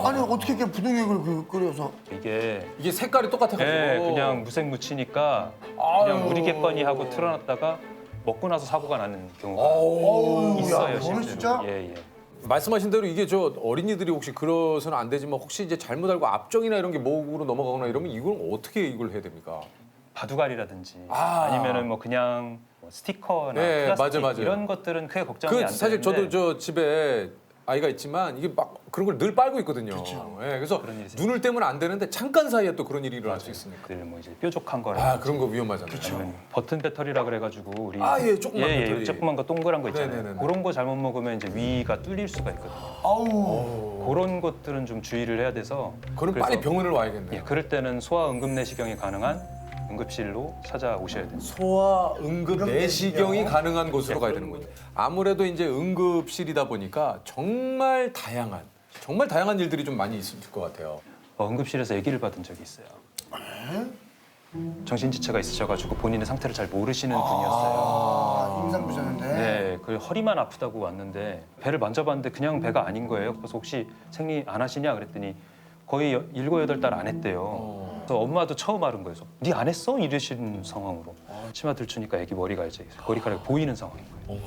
아니 어떻게 이렇게 부동액을 끓여서 이게 색깔이 똑같아가지고 그냥 무색 묻히니까 그냥 무리겠거니 하고 틀어놨다가 먹고 나서 사고가 나는 경우가 있어요, 이거는 실제로. 진짜? 예. 말씀하신 대로 이게 어린이들이 혹시 그러서는 안 되지만 혹시 이제 잘못 알고 압정이나 이런 게 목으로 넘어가거나 이러면 이걸 어떻게 이걸 해야 됩니까? 바둑알이라든지 아니면은 뭐 그냥 뭐 스티커나 네, 플라스틱 맞아요. 이런 것들은 크게 걱정이 안 되는데 사실 저도 저 집에 아이가 있지만 이게 막 그런 걸 늘 빨고 있거든요. 예, 그래서 눈을 떼면 안 되는데 잠깐 사이에 또 그런 일이 일어날 수 있으니까. 뭐 이제 뾰족한 거라. 아, 그런 거 위험하잖아요. 아니면 버튼 배터리라 그래가지고 우리 조그만 배터리. 조그만 거 동그란 거 있잖아요. 네네네네. 그런 거 잘못 먹으면 이제 위가 뚫릴 수가 있거든요. 아우. 그런 것들은 좀 주의를 해야 돼서. 그럼 빨리 병원을 와야겠네요. 예, 그럴 때는 소아 응급 내시경이 가능한 응급실로 찾아오셔야 됩니다. 소아 응급 내시경이 가능한 곳으로 가야 되는군요. 아무래도 이제 응급실이다 보니까 정말 다양한 일들이 좀 많이 있을 것 같아요. 응급실에서 아기를 받은 적이 있어요. 정신지체가 있으셔가지고 본인의 상태를 잘 모르시는 분이었어요. 임산부셨는데. 네, 그 허리만 아프다고 왔는데 배를 만져봤는데 그냥 배가 아닌 거예요. 그래서 혹시 생리 안 하시냐 그랬더니 거의 7, 8달 안 했대요. 그래서 엄마도 처음 알은 거예요. 네 안 했어? 이러시는 상황으로. 치마 들추니까 아기 머리가 이제 머리카락이 보이는 상황인 거예요.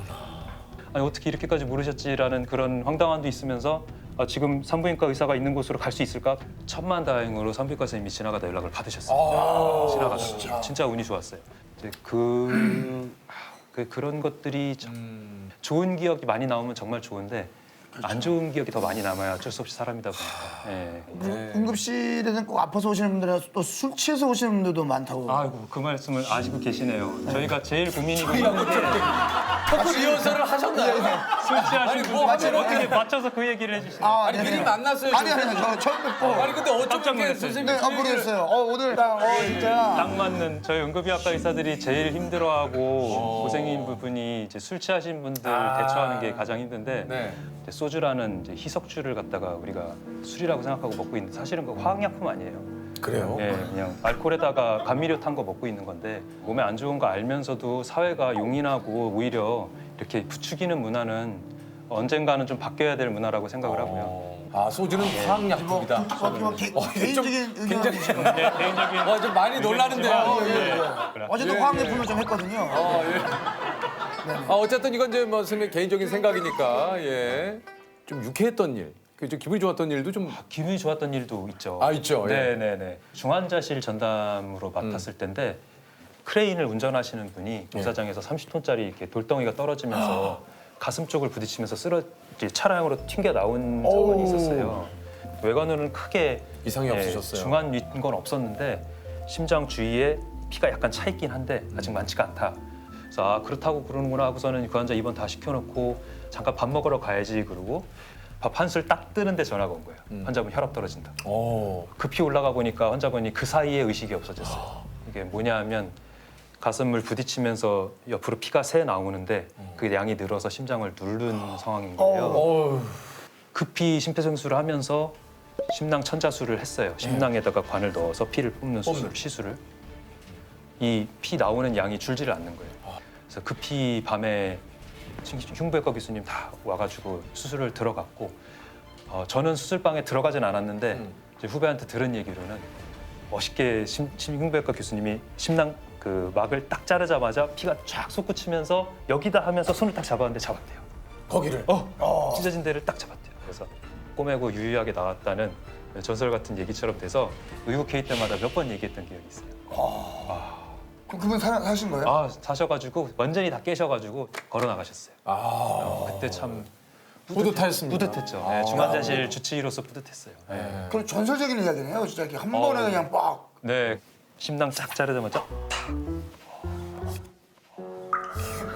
아니 어떻게 이렇게까지 모르셨지라는 그런 황당함도 있으면서 지금 산부인과 의사가 있는 곳으로 갈 수 있을까? 천만다행으로 산부인과 선생님이 지나가다 연락을 받으셨어요. 지나가다 진짜 운이 좋았어요. 이제 그런 것들이 참 좋은 기억이 많이 나오면 정말 좋은데 안 좋은 기억이 더 많이 남아야 어쩔 수 없이 사람이다 보니까. 응급실에는 꼭 아파서 오시는 분들이나 또 술 취해서 오시는 분들도 많다고. 아이고 그 말씀을 아시고 계시네요. 저희가 제일 고민이고 있는데 토크 리허설을 하셨나요? 술 취하신 아니, 분들 뭐 하면은- 어떻게 맞춰서 그 얘기를 해주시나요? 아니 미리 만났어요. 아니, 저 처음 뵙고. 아니 근데 어쩜 깜짝 이렇게 놀랐어요. 선생님 네, 모르겠어요. 오늘 진짜. 딱 맞는 저희 응급의학과 의사들이 제일 힘들어하고 고생인 부분이 이제 술 취하신 분들 대처하는 게 가장 힘든데 네. 이제 소주라는 이제 희석주를 갖다가 우리가 술이라고 생각하고 먹고 있는데 사실은 그 화학약품 아니에요. 그래요? 예, 그냥 알코올에다가 감미료 탄 거 먹고 있는 건데 몸에 안 좋은 거 알면서도 사회가 용인하고 오히려 이렇게 부추기는 문화는 언젠가는 좀 바뀌어야 될 문화라고 생각을 하고요. 아 소주는 화학약품이다. 개인적인 굉장히 의견이시고. 네, 개인적인 좀 많이 놀라는데요. 어제도 화학약품을 좀 했거든요. 어쨌든 이건 이제 뭐 선생님 개인적인 생각이니까 예. 좀 유쾌했던 일, 좀 기분이 좋았던 일도 좀 기분이 좋았던 일도 있죠. 있죠. 예. 네네네. 중환자실 전담으로 맡았을 때인데 크레인을 운전하시는 분이 공사장에서 30톤짜리 이렇게 돌덩이가 떨어지면서 가슴 쪽을 부딪히면서 차량으로 튕겨 나온 사건이 있었어요. 외관으로는 크게 이상이 없으셨어요. 중환 윈 건 없었는데 심장 주위에 피가 약간 차 있긴 한데 아직 많지가 않다. 그래서 그렇다고 그러는구나 하고서는 그 환자 입원 다 시켜놓고 잠깐 밥 먹으러 가야지 그러고 밥 한술 딱 뜨는데 전화가 온 거예요. 환자분 혈압 떨어진다. 급히 올라가 보니까 환자분이 그 사이에 의식이 없어졌어요. 이게 뭐냐 하면 가슴을 부딪히면서 옆으로 피가 새 나오는데 그 양이 늘어서 심장을 누른 상황인 거예요. 급히 심폐소생술을 하면서 심낭 천자술을 했어요. 심낭에다가 관을 넣어서 피를 뽑는 시술을. 이 피 나오는 양이 줄지를 않는 거예요. 그래서 급히 밤에 흉부외과 교수님 다 와가지고 수술을 들어갔고 저는 수술방에 들어가진 않았는데 이제 후배한테 들은 얘기로는 멋있게 흉부외과 교수님이 심낭 그 막을 딱 자르자마자 피가 쫙 솟구치면서 여기다 하면서 손을 딱 잡았는데 잡았대요. 거기를? 찢어진 데를 딱 잡았대요. 그래서 꼬매고 유유하게 나왔다는 전설 같은 얘기처럼 돼서 의국 회의 때마다 몇 번 얘기했던 기억이 있어요. 그럼 그분 사신 거예요? 사셔가지고 완전히 다 깨셔가지고 걸어 나가셨어요. 그때 참 뿌듯하셨습니다. 뿌듯했죠. 네, 중환자실 주치의로서 뿌듯했어요. 네. 그럼 전설적인 이야기네요. 진짜 이렇게 한 번에 그냥 빡. 네, 심낭 쫙 자르자마자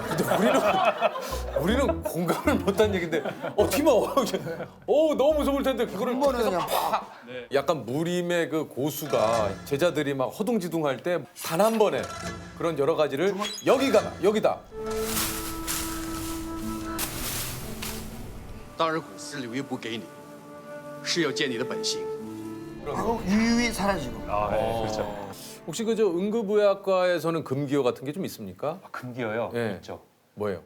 근데 우리는 공감을 못한 얘긴데 너무 무서울 텐데 그거를 한 번에 그냥 빡. 약간 무림의 그 고수가 제자들이 막 허둥지둥할 때 단 한 번에 그런 여러 가지를 여기다 当然骨丝留一部给你，是要见你的本性。 하고 유유히 사라지고. 그렇죠. 혹시 그저 응급의학과에서는 금기어 같은 게 좀 있습니까? 금기어요? 예. 있죠. 뭐예요?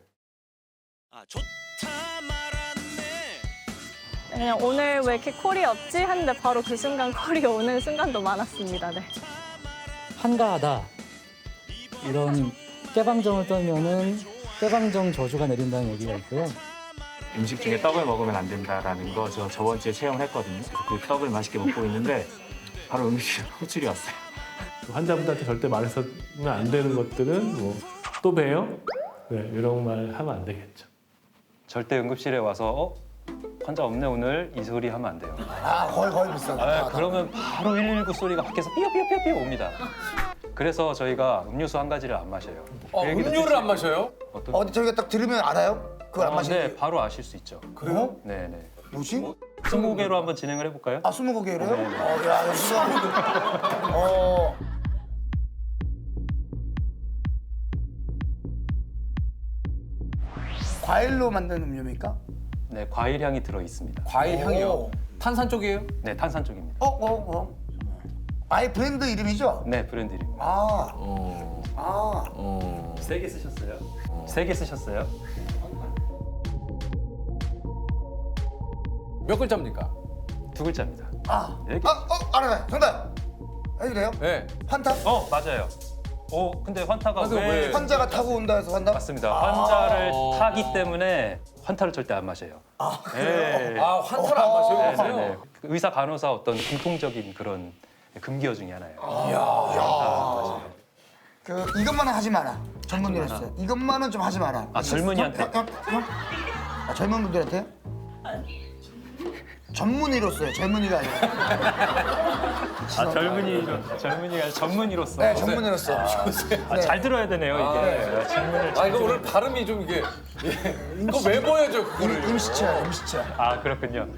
그냥 오늘 왜 이렇게 콜이 없지? 했는데 바로 그 순간 콜이 오는 순간도 많았습니다. 네. 한가하다. 이런 깨방정을 떨면은 깨방정 저주가 내린다는 얘기가 있고요. 음식 중에 떡을 먹으면 안 된다라는 거 저 저번 주에 체험을 했거든요. 그 떡을 맛있게 먹고 있는데 바로 응급실에 호출이 왔어요. 환자분들한테 절대 말해서는 안 되는 것들은 뭐 또 봬요? 네, 이런 말 하면 안 되겠죠. 절대 응급실에 와서 환자 없네 오늘 이 소리 하면 안 돼요. 아 거의 비슷하다. 그러면 바로 119 소리가 밖에서 삐요삐요삐요 옵니다. 그래서 저희가 음료수 한 가지를 안 마셔요. 그 얘기도 음료를 안 마셔요? 어디 저희가 딱 들으면 알아요? 그걸 안 마시는 네, 바로 아실 수 있죠. 그래요? 네네. 뭐지? 20개로 한번 진행을 해볼까요? 아 20개로요? 네. 야 역시나 과일로 만든 음료입니까? 네, 과일 향이 들어 있습니다. 과일 향이요? 오. 탄산 쪽이에요? 네, 탄산 쪽입니다. 아예 브랜드 이름이죠? 네, 브랜드 이름. 세게 쓰셨어요? 세게 쓰셨어요? 몇 글자입니까? 2글자입니다. 알아요. 정답. 해도 돼요? 네. 환타? 맞아요. 근데 환타가 왜 환자가 타고 온다 해서 환타? 맞습니다. 환자를 타기 때문에 환타를 절대 안 마셔요. 네. 환타를 안 마셔요? 네. 의사 간호사 어떤 공통적인 그런 금기어 중에 하나예요. 그 이것만은 하지 마라. 젊은이로서 이것만은 좀 하지 마라. 젊은이한테? 젊은 분들한테? 전문의로서요. 젊은이가 아니라. 젊은이가 전문의로서. 네, 전문의로서. 잘 들어야 되네요 이게. 질문을. 이거 오늘 발음이 좀 이게 이거 왜 보여줘 그거를? 임시차. 그렇군요.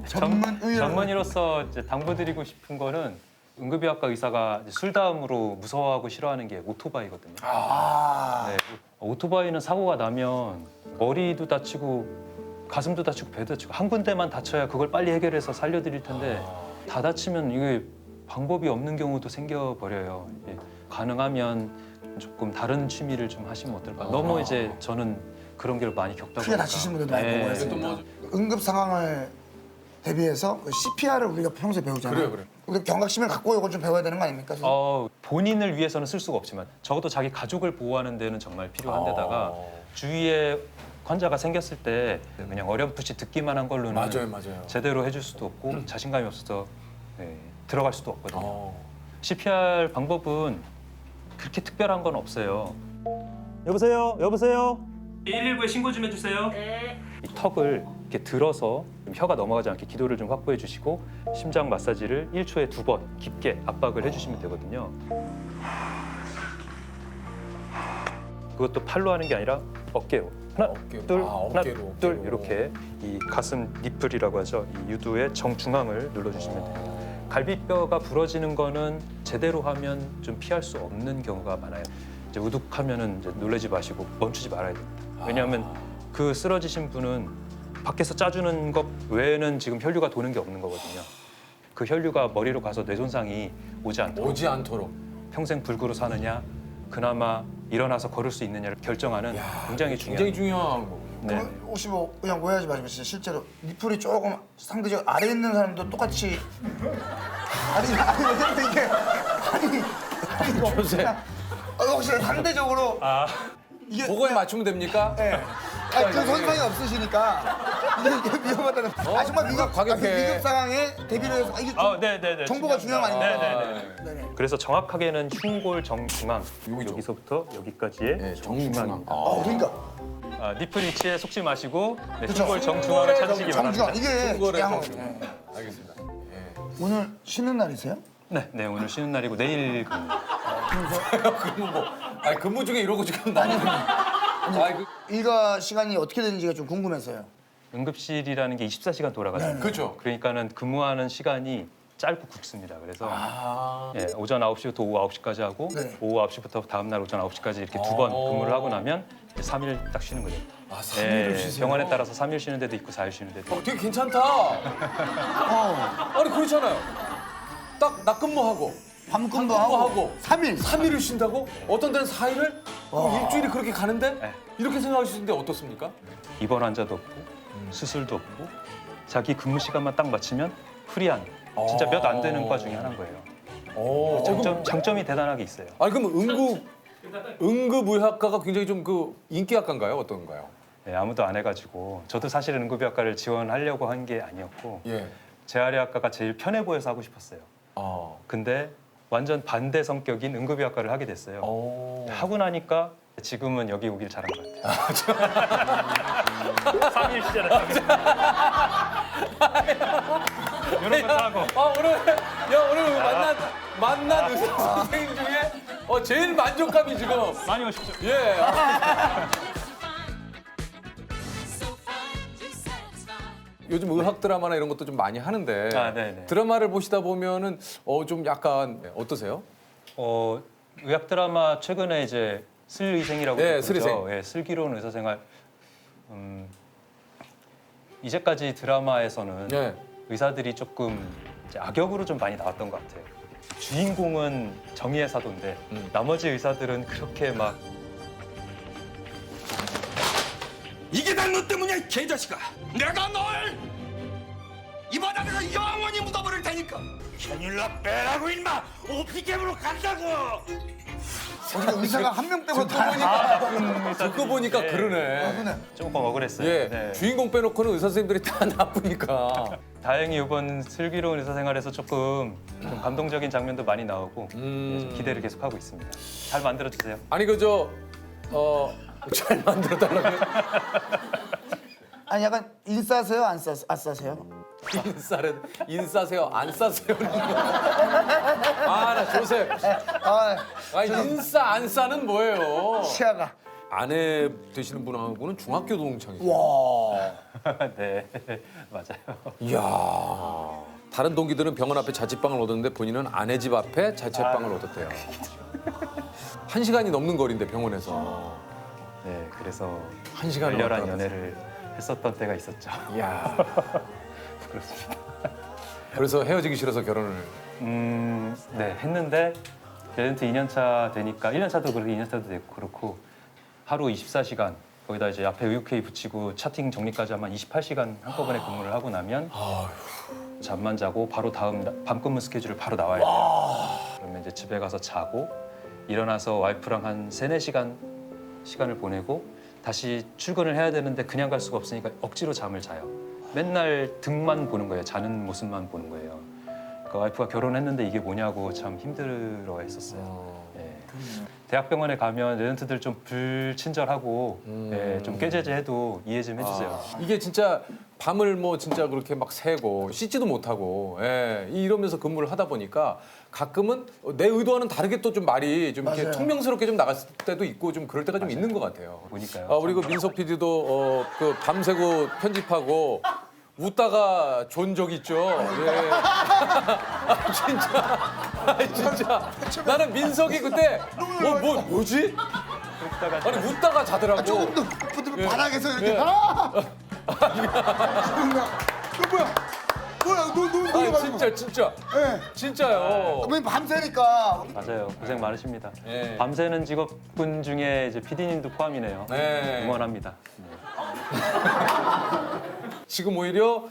전문의로서 이제 당부드리고 싶은 거는 응급의학과 의사가 술 다음으로 무서워하고 싫어하는 게 오토바이거든요. 네, 오토바이는 사고가 나면 머리도 다치고 가슴도 다치고 배도 다치고 한 군데만 다쳐야 그걸 빨리 해결해서 살려드릴 텐데 다 다치면 이게 방법이 없는 경우도 생겨버려요. 가능하면 조금 다른 취미를 좀 하시면 어떨까. 너무 이제 저는 그런 걸 많이 겪다 보니까. 크게 다치신 분들도 많이 보고 있습니다. 응급 상황을 대비해서 CPR을 우리가 평소에 배우잖아요. 그래요. 우리 경각심을 갖고 이걸 좀 배워야 되는 거 아닙니까? 본인을 위해서는 쓸 수가 없지만 적어도 자기 가족을 보호하는 데는 정말 필요한 데다가 주위에 환자가 생겼을 때 그냥 어렴풋이 듣기만 한 걸로는 맞아요. 제대로 해줄 수도 없고 자신감이 없어서 들어갈 수도 없거든요. CPR 방법은 그렇게 특별한 건 없어요. 여보세요? 119에 신고 좀 해주세요. 이 턱을 이렇게 들어서 혀가 넘어가지 않게 기도를 좀 확보해 주시고 심장 마사지를 1초에 2번 깊게 압박을 해주시면 되거든요. 그것도 팔로 하는 게 아니라 어깨로. 하나, 둘 이렇게 이 가슴 니플이라고 하죠. 이 유두의 정중앙을 눌러주시면 돼요. 갈비뼈가 부러지는 거는 제대로 하면 좀 피할 수 없는 경우가 많아요. 이제 우뚝하면은 이제 놀라지 마시고 멈추지 말아야 됩니다. 왜냐하면 그 쓰러지신 분은 밖에서 짜주는 것 외에는 지금 혈류가 도는 게 없는 거거든요. 그 혈류가 머리로 가서 뇌 손상이 오지 않도록 평생 불구로 사느냐, 그나마 일어나서 걸을 수 있느냐를 결정하는 굉장히 중요한 거. 네. 혹시 뭐 그냥 오해하지 마시고 진짜 실제로 니플이 조금 상대적 아래에 있는 사람도 똑같이 아니 이거 그냥 혹시 상대적으로 이게 그거에 맞추면 됩니까? 네. 그 선상이 없으시니까 이게 위험하다는. 정말 위급 상황에 대비를 해서 이게 좀 정보가 중요한 거 아닙니까? 네네. 그래서 정확하게는 흉골 정중앙 여기서부터 여기까지의 정중앙입니다. 그러니까. 니플 위치에 속지 마시고 흉골 정중앙을 찾으시기 바랍니다. 이게 중요한 거예요. 알겠습니다. 오늘 쉬는 날이세요? 네, 오늘 쉬는 날이고 내일 근무. 근무 뭐? 근무 중에 이러고 지금 일과 시간이 어떻게 되는지가 좀 궁금해서요. 응급실이라는 게 24시간 돌아가잖아요. 그렇죠. 그러니까는 근무하는 시간이 짧고 굵습니다. 그래서 오전 9시부터 오후 9시까지 하고 오후 9시부터 다음 날 오전 9시까지 이렇게 2번 근무를 하고 나면 3일 딱 쉬는 거죠. 3일을 쉬세요? 병원에 따라서 3일 쉬는 데도 있고 4일 쉬는 데도 있고. 되게 괜찮다. 아니 그렇잖아요. 딱 낮 근무하고 밤 근무하고 3일을 쉰다고? 어떤 데는 4일을? 그럼 일주일이 그렇게 가는데? 이렇게 생각하시는데 어떻습니까? 입원 환자도 없고 수술도 없고 자기 근무 시간만 딱 맞추면 프리한 진짜 몇 안 되는 과 중에 하나인 거예요. 장점이 대단하게 있어요. 아니 그럼 응급의학과가 굉장히 좀 그 인기학과인가요? 어떤가요? 네, 아무도 안 해가지고 저도 사실은 응급의학과를 지원하려고 한 게 아니었고 재활의학과가 제일 편해 보여서 하고 싶었어요. 근데 완전 반대 성격인 응급의학과를 하게 됐어요. 하고 나니까 지금은 여기 오길 잘한 것 같아요. 3일 시절에 이런 것도 하고. 오늘 만난 의사 선생님 중에 제일 만족감이 지금. 많이 오십시오. 예. 요즘 의학 드라마나 이런 것도 좀 많이 하는데 네네. 드라마를 보시다 보면은 좀 약간 어떠세요? 의학 드라마 최근에 이제 슬의생이라고 네, 부르죠. 슬의생. 예, 슬기로운 의사생활. 이제까지 드라마에서는 네. 의사들이 조금 이제 악역으로 좀 많이 나왔던 것 같아요. 주인공은 정의의 사도인데 나머지 의사들은 그렇게 막 이게 다 너 때문이야, 이 개자식아. 내가 널 이 바닥에서 영원히 묻어버릴 테니까. 큰일 나 빼라고 임마. 오피캠으로 간다고. 의사가 한 명 빼고 듣고 보니까 그러네. 조금 억울했어요. 예, 네. 주인공 빼놓고는 의사 선생님들이 다 나쁘니까. 다행히 이번 슬기로운 의사생활에서 조금 좀 감동적인 장면도 많이 나오고 예, 좀 기대를 계속 하고 있습니다. 잘 만들어 주세요. 아니 잘 만들어 달라고요? 아니 약간 인싸세요? 안 싸세요? 인싸세요? 안 싸세요? 나 조셉. 인싸 안 싸는 뭐예요? 시야가. 아내 되시는 분하고는 중학교 동창이죠. 와. 네, 맞아요. 이야. 다른 동기들은 병원 앞에 자취방을 얻었는데 본인은 아내 집 앞에 자취방을 얻었대요. 1시간이 넘는 거리인데 병원에서. 네, 그래서 1시간을 열렬한 왔다 연애를 했었던 때가 있었죠. 이야. 그렇습니다. 그래서 헤어지기 싫어서 결혼을. 네, 했는데 레전트 2년 차 되니까 1년 차도 그렇고 2년 차도 됐고 그렇고 하루 24시간 거기다 이제 앞에 의료케이 붙이고 차팅 정리까지 하면 28시간 한꺼번에 근무를 하고 나면 잠만 자고 바로 다음 밤근무 스케줄을 바로 나와야 돼요. 그러면 이제 집에 가서 자고 일어나서 와이프랑 한 3-4시간 시간을 보내고 다시 출근을 해야 되는데 그냥 갈 수가 없으니까 억지로 잠을 자요. 맨날 등만 보는 거예요. 자는 모습만 보는 거예요. 그러니까 와이프가 결혼했는데 이게 뭐냐고 참 힘들어했었어요. 예. 대학병원에 가면 레전트들 좀 불친절하고 예, 좀 꾀죄죄해도 이해 좀 해주세요. 이게 진짜 밤을 진짜 그렇게 막 새고 씻지도 못하고 이러면서 근무를 하다 보니까 가끔은 내 의도와는 다르게 또 좀 말이 좀 이렇게 맞아요. 퉁명스럽게 좀 나갔을 때도 있고 좀 그럴 때가 좀 있는 것 같아요. 보니까요. 우리 그 민석 PD도 그 밤새고 편집하고 웃다가 존 적 있죠. 예. 진짜. 나는 민석이 그때 뭐지? 아니 웃다가 자더라고. 조금 더 붙으면 바닥에서 이렇게 예. 뭐야 놀래가지고. 진짜. 네. 진짜요. 맨 밤새니까. 맞아요. 고생 많으십니다. 예. 밤새는 직업군 중에 이제 PD님도 포함이네요. 네. 응원합니다. 지금 오히려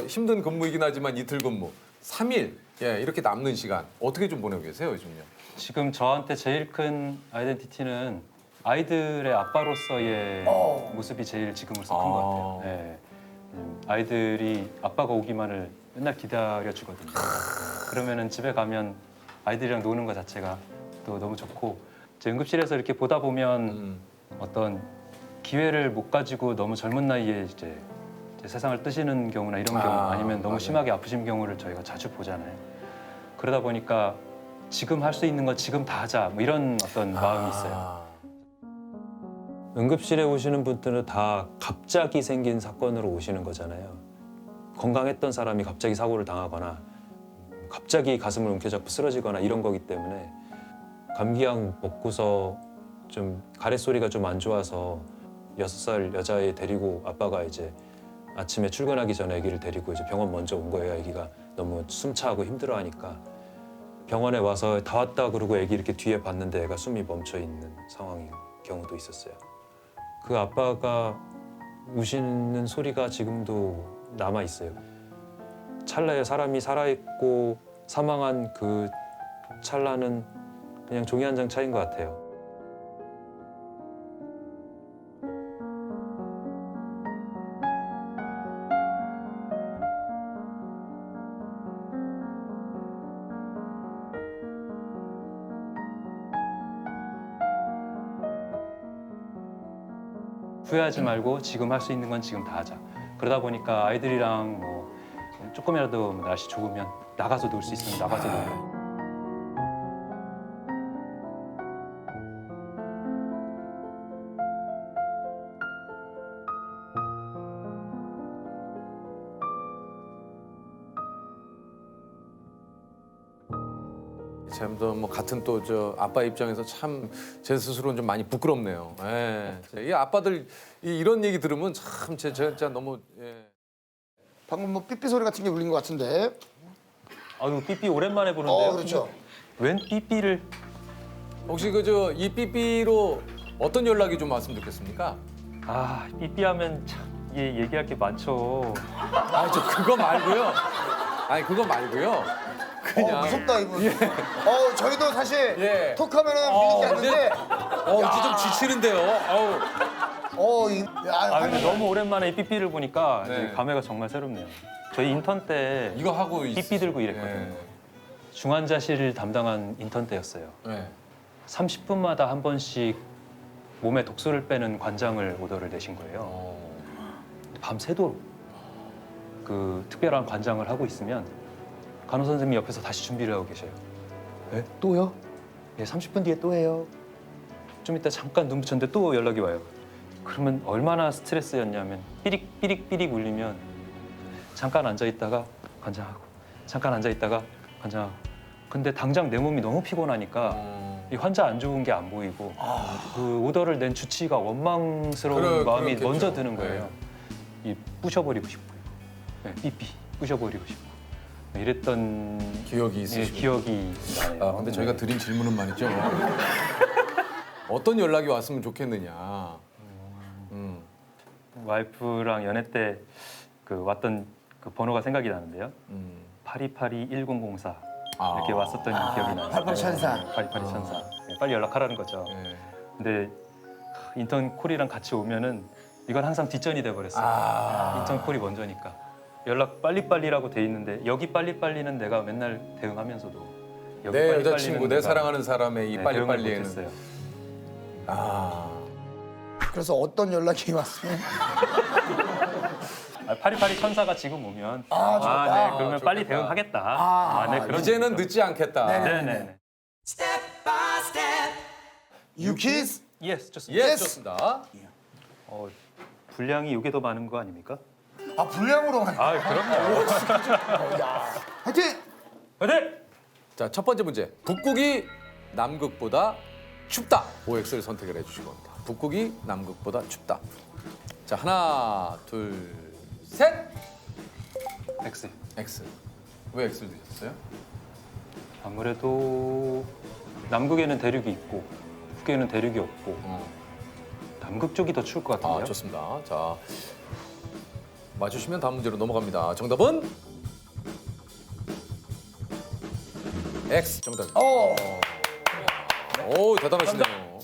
힘든 근무이긴 하지만 이틀 근무 3일 이렇게 남는 시간 어떻게 좀 보내고 계세요 요즘요? 지금 저한테 제일 큰 아이덴티티는 아이들의 아빠로서의 모습이 제일 지금으로서 큰 것 같아요. 네. 아이들이 아빠가 오기만을 맨날 기다려주거든요. 그러면은 집에 가면 아이들이랑 노는 것 자체가 또 너무 좋고 제 응급실에서 이렇게 보다 보면 어떤 기회를 못 가지고 너무 젊은 나이에 이제 세상을 뜨시는 경우나 이런 경우 아니면 너무 맞아요. 심하게 아프신 경우를 저희가 자주 보잖아요. 그러다 보니까 지금 할 수 있는 거 지금 다 하자 뭐 이런 어떤 마음이 있어요. 응급실에 오시는 분들은 다 갑자기 생긴 사건으로 오시는 거잖아요. 건강했던 사람이 갑자기 사고를 당하거나 갑자기 가슴을 움켜잡고 쓰러지거나 이런 거기 때문에 감기약 먹고서 좀 가래소리가 좀 안 좋아서 6살 여자애 데리고 아빠가 이제 아침에 출근하기 전에 아기를 데리고 이제 병원 먼저 온 거예요. 아기가 너무 숨차고 힘들어하니까 병원에 와서 다 왔다 그러고 아기 이렇게 뒤에 봤는데 애가 숨이 멈춰 있는 상황인 경우도 있었어요. 그 아빠가 우시는 소리가 지금도 남아 있어요. 찰나에 사람이 살아있고 사망한 그 찰나는 그냥 종이 한 장 차이인 것 같아요. 후회하지 말고 지금 할 수 있는 건 지금 다 하자. 그러다 보니까 아이들이랑 뭐 조금이라도 날씨 좋으면 나가서 놀 수 있으면 나가서 놀고. 참도 뭐 같은 또 저 아빠 입장에서 참 제 스스로는 좀 많이 부끄럽네요. 예. 이 아빠들 이런 얘기 들으면 참 진짜 너무 예. 방금 뭐 삐삐 소리 같은 게 울린 것 같은데. 아유 삐삐 오랜만에 보는데요. 그렇죠. 웬 삐삐를? 혹시 그 이 삐삐로 어떤 연락이 좀 왔으면 좋겠습니까? 아 삐삐하면 참 얘기할 게 많죠. 아 저 그거 말고요. 아니 그거 말고요. 그냥 무섭다 이분. 예. 저희도 사실 톡하면은 믿는 게 아닌데. 이제 좀 지치는데요. 근데 너무 오랜만에 이 삐삐를 보니까 네. 감회가 정말 새롭네요. 저희 인턴 때 이거 하고 삐삐 들고 일했거든요. 중환자실 담당한 인턴 때였어요. 30분마다 한 번씩 몸에 독소를 빼는 관장을 오더를 내신 거예요. 밤새도록 그 특별한 관장을 하고 있으면 간호 선생님이 옆에서 다시 준비를 하고 계셔요. 네? 또요? 네, 30분 뒤에 또 해요. 좀 이따 잠깐 눈 붙였는데 또 연락이 와요. 그러면 얼마나 스트레스였냐면 삐릭 울리면 잠깐 앉아있다가 관장하고 잠깐 앉아있다가 관장하고 근데 당장 내 몸이 너무 피곤하니까 이 환자 안 좋은 게 안 보이고 그 오더를 낸 주치의가 원망스러운 마음이 그렇겠죠. 먼저 드는 거예요. 이 부셔버리고 싶고요. 네, 삐삐 부셔버리고 싶고 이랬던 기억이 있으시고. 기억이 나요. 근데 저희가 드린 질문은 말이죠. 어떤 연락이 왔으면 좋겠느냐. 와이프랑 연애 때 그 왔던 그 번호가 생각이 나는데요. 8282-1004 이렇게 왔었던 기억이 나요. 88 천사. 8282 천사. 네, 빨리 연락하라는 거죠. 근데 인턴 콜이랑 같이 오면은 이건 항상 뒷전이 돼 버렸어요. 인턴 콜이 먼저니까. 연락 빨리빨리라고 돼 있는데 여기 빨리빨리는 내가 맨날 대응하면서도 여기 내 빨리빨리는 여자친구, 내 내가, 사랑하는 사람의 이 네, 빨리빨리에는. 대응을 그래서 어떤 연락이 왔으면. 8282 천사가 지금 오면 좋다. 네, 그러면 빨리 좋겠다. 대응하겠다. 네, 그런 이제는 얘기죠. 늦지 않겠다. 네네. 유키즈? 예스 좋습니다. 예, 좋습니다. 분량이 이게 더 많은 거 아닙니까? 분량으로 많이. 그럼요. 화이팅! 화이팅! 자, 첫 번째 문제. 북극이 남극보다 춥다. OX를 선택을 해주시기 겁니다. 북극이 남극보다 춥다. 자, 하나, 둘, 셋. X. X. 왜 X를 드셨어요? 아무래도 남극에는 대륙이 있고 북극에는 대륙이 없고 남극 쪽이 더 추울 것 같은데요. 좋습니다. 자, 맞추시면 다음 문제로 넘어갑니다. 정답은 X 정답입니다. 오, 대단하시네요.